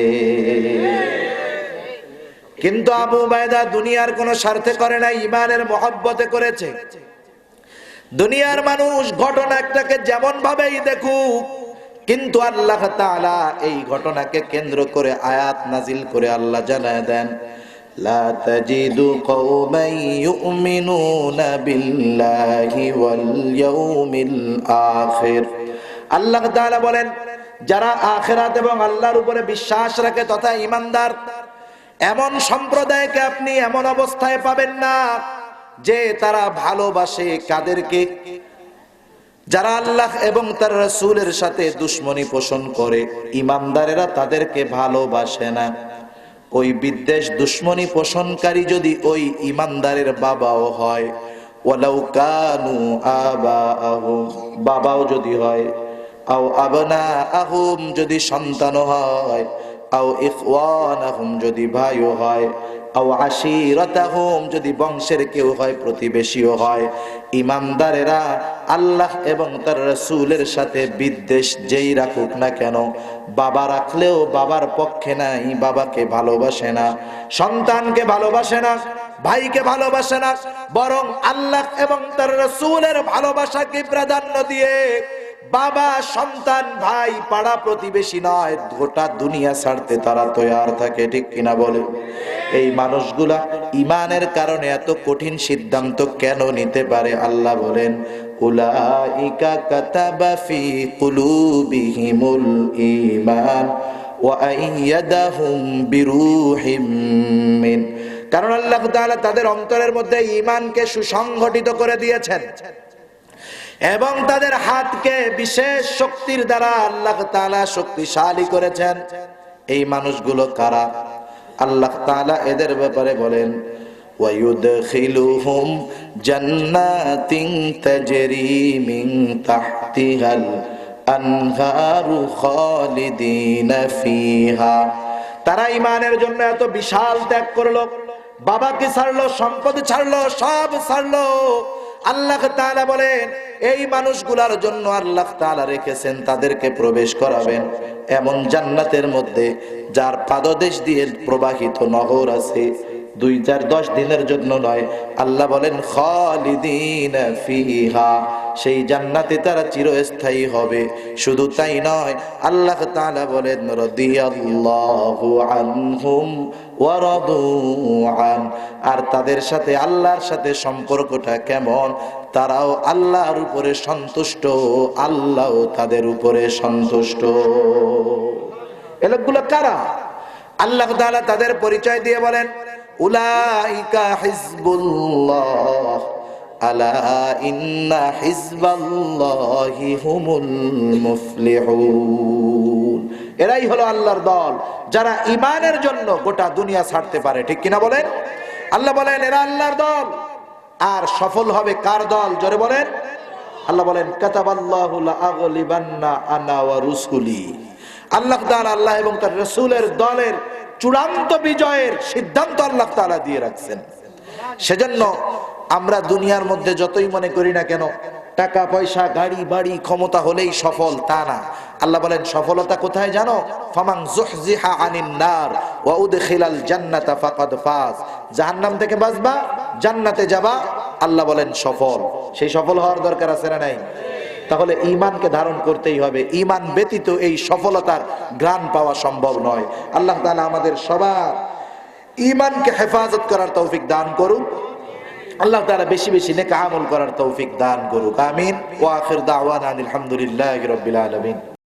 কিন্তু আবু উবাইদা দুনিয়ার কোন স্বার্থে করে না, ঈমানের মহব্বতে করেছে। দুনিয়ার মানুষ ঘটনা একটাকে যেমন ভাবেই দেখুক, কিন্তু আল্লাহ তাআলা এই ঘটনাকে কেন্দ্র করে আয়াত নাজিল করে আল্লাহ জানায় দেন, লা তাজিদু কওমান ইউমিনুনা বিল্লাহি ওয়াল ইয়াউমিল আখির। আল্লাহ তাআলা বলেন, যারা আখিরাত এবং আল্লাহর উপরে বিশ্বাস রাখে তথা ঈমানদার, এমন সম্প্রদায়কে আপনি এমন অবস্থায় পাবেন না যে তারা ভালোবাসে কাদেরকে? যারা আল্লাহ এবং তার রাসূলের সাথে দুশমনী পোষণ করে, ঈমানদারেরা তাদেরকে ভালোবাসে না। ওই বিদ্বেষ দুশমনী পোষণকারী যদি ওই ঈমানদারের বাবাও হয়, ওয়ালাউ কানু আবাআহুম, বাবাও যদি হয়, আও আবনাআহুম, যদি সন্তানও হয়, আও ইখওয়ানাহুম, যদি ভাইও হয়, আও আশিরাতাহুম, যদি বংশের কেউ হয়, প্রতিবেশীও হয়, ঈমানদারেরা আল্লাহ এবং তার রাসূলের সাথে বিদ্বেষ যেই রাখুক না কেন, বাবা রাখলেও বাবার পক্ষে নাই, বাবাকে ভালোবাসে না, সন্তানকে ভালোবাসে না, ভাইকে ভালোবাসে না, বরং আল্লাহ এবং তার রাসূলের ভালোবাসাকে প্রাধান্য দিয়ে বাবা, সন্তান, ভাই, পাড়া প্রতিবেশী নয়, গোটা দুনিয়া ছাড়তে তারা তৈয়ার থাকে। ঠিক কিনা বলে? এই মানুষগুলা ঈমানের কারণে এত কঠিন সিদ্ধান্ত কেন নিতে পারে? আল্লাহ বলেন, উলাইকা কাতাবা ফি কুলুবিহিমুল ঈমান ওয়া আইয়াদাহুম বিরূহিম মিন। কারণ আল্লাহ তাআলা তাদের অন্তরের মধ্যে ঈমানকে সুসংগঠিত করে দিয়েছেন এবং তাদের হাতকে বিশেষ শক্তির দ্বারা আল্লাহ তাআলা শক্তিশালী করেছেন। এই মানুষগুলো কারা? আল্লাহ তাআলা এদের ব্যাপারে বলেন, ওয়ায়ুদখিলুহুম জান্নাতিন তাজরি মিন তাহতিহাল আনহারু খালিদিনা ফিহা। তারা ঈমানের জন্য এত বিশাল ত্যাগ করলো, বাবাকে ছাড়লো, সম্পদ ছাড়লো, সব ছাড়লো। আল্লাহ তাআলা বলেন, এই মানুষগুলার জন্য আল্লাহ তাআলা রেখেছেন, তাদেরকে প্রবেশ করাবেন এমন জান্নাতের মধ্যে যার পাদদেশ দিয়ে প্রবাহিত নহর আছে। 2-10 দিনের জন্য নয়, আল্লাহ বলেন খালিদিনা ফিহা, সেই জান্নাতে তারা চিরস্থায়ী হবে। শুধু তাই নয়, আল্লাহ তাআলা বলেন রাদিয়াল্লাহু আনহুম ওয়া রাদু আন, আর তাদের সাথে আল্লাহর সাথে সম্পর্কটা কেমন? তারাও আল্লাহর উপরে সন্তুষ্ট, আল্লাহও তাদের উপরে সন্তুষ্ট। এই লোকগুলো কারা? আল্লাহ তাআলা তাদের পরিচয় দিয়ে বলেন, উলাইকা হিজবুল্লাহ আলা ইন্না হিজবাল্লাহি হুমুল মুফলিহুন। এরাই হলো আল্লাহর দল, যারা ঈমানের জন্য গোটা দুনিয়া ছাড়তে পারে। ঠিক কিনা বলেন? আল্লাহ বলেন এরা আল্লাহর দল। আর সফল হবে কার দল? জোরে বলেন। আল্লাহ বলেন কাতাবাল্লাহু লা আগলিবান্না আনা ওয়া রুসুলি। আল্লাহ তাআলা, আল্লাহ এবং তার রাসূলের দলের চূড়ান্ত বিজয়ের সিদ্ধান্ত আল্লাহ তাআলা দিয়ে রাখছেন। সেজন্য আমরা দুনিয়ার মধ্যে যতই মনে করি না কেন টাকা পয়সা, গাড়ি বাড়ি, ক্ষমতা হলেই সফল, তা না। আল্লাহ বলেন সফলতা কোথায় জানো? ফামান যুহজিহা আনিন নার ওয়া উদখিলাল জান্নাতা ফাকাদ ফাজ। জাহান্নাম থেকে বাঁচবা, জান্নাতে যাবা, আল্লাহ বলেন সফল। সেই সফল হওয়ার দরকার আছে না নাই? তাহলে ঈমানকে ধারণ করতেই হবে। ঈমান ব্যতীত এই সফলতার ঘ্রাণ পাওয়া সম্ভব নয়। আল্লাহ তাআলা আমাদের সবার ঈমানকে হেফাজত করার তৌফিক দান করুন। আল্লাহ তাআলা বেশি বেশি নেক আমল করার তৌফিক দান করুক। আমিন। ওয়া আখির দাওয়ানা আলহামদুলিল্লাহি রাব্বিল আলামিন।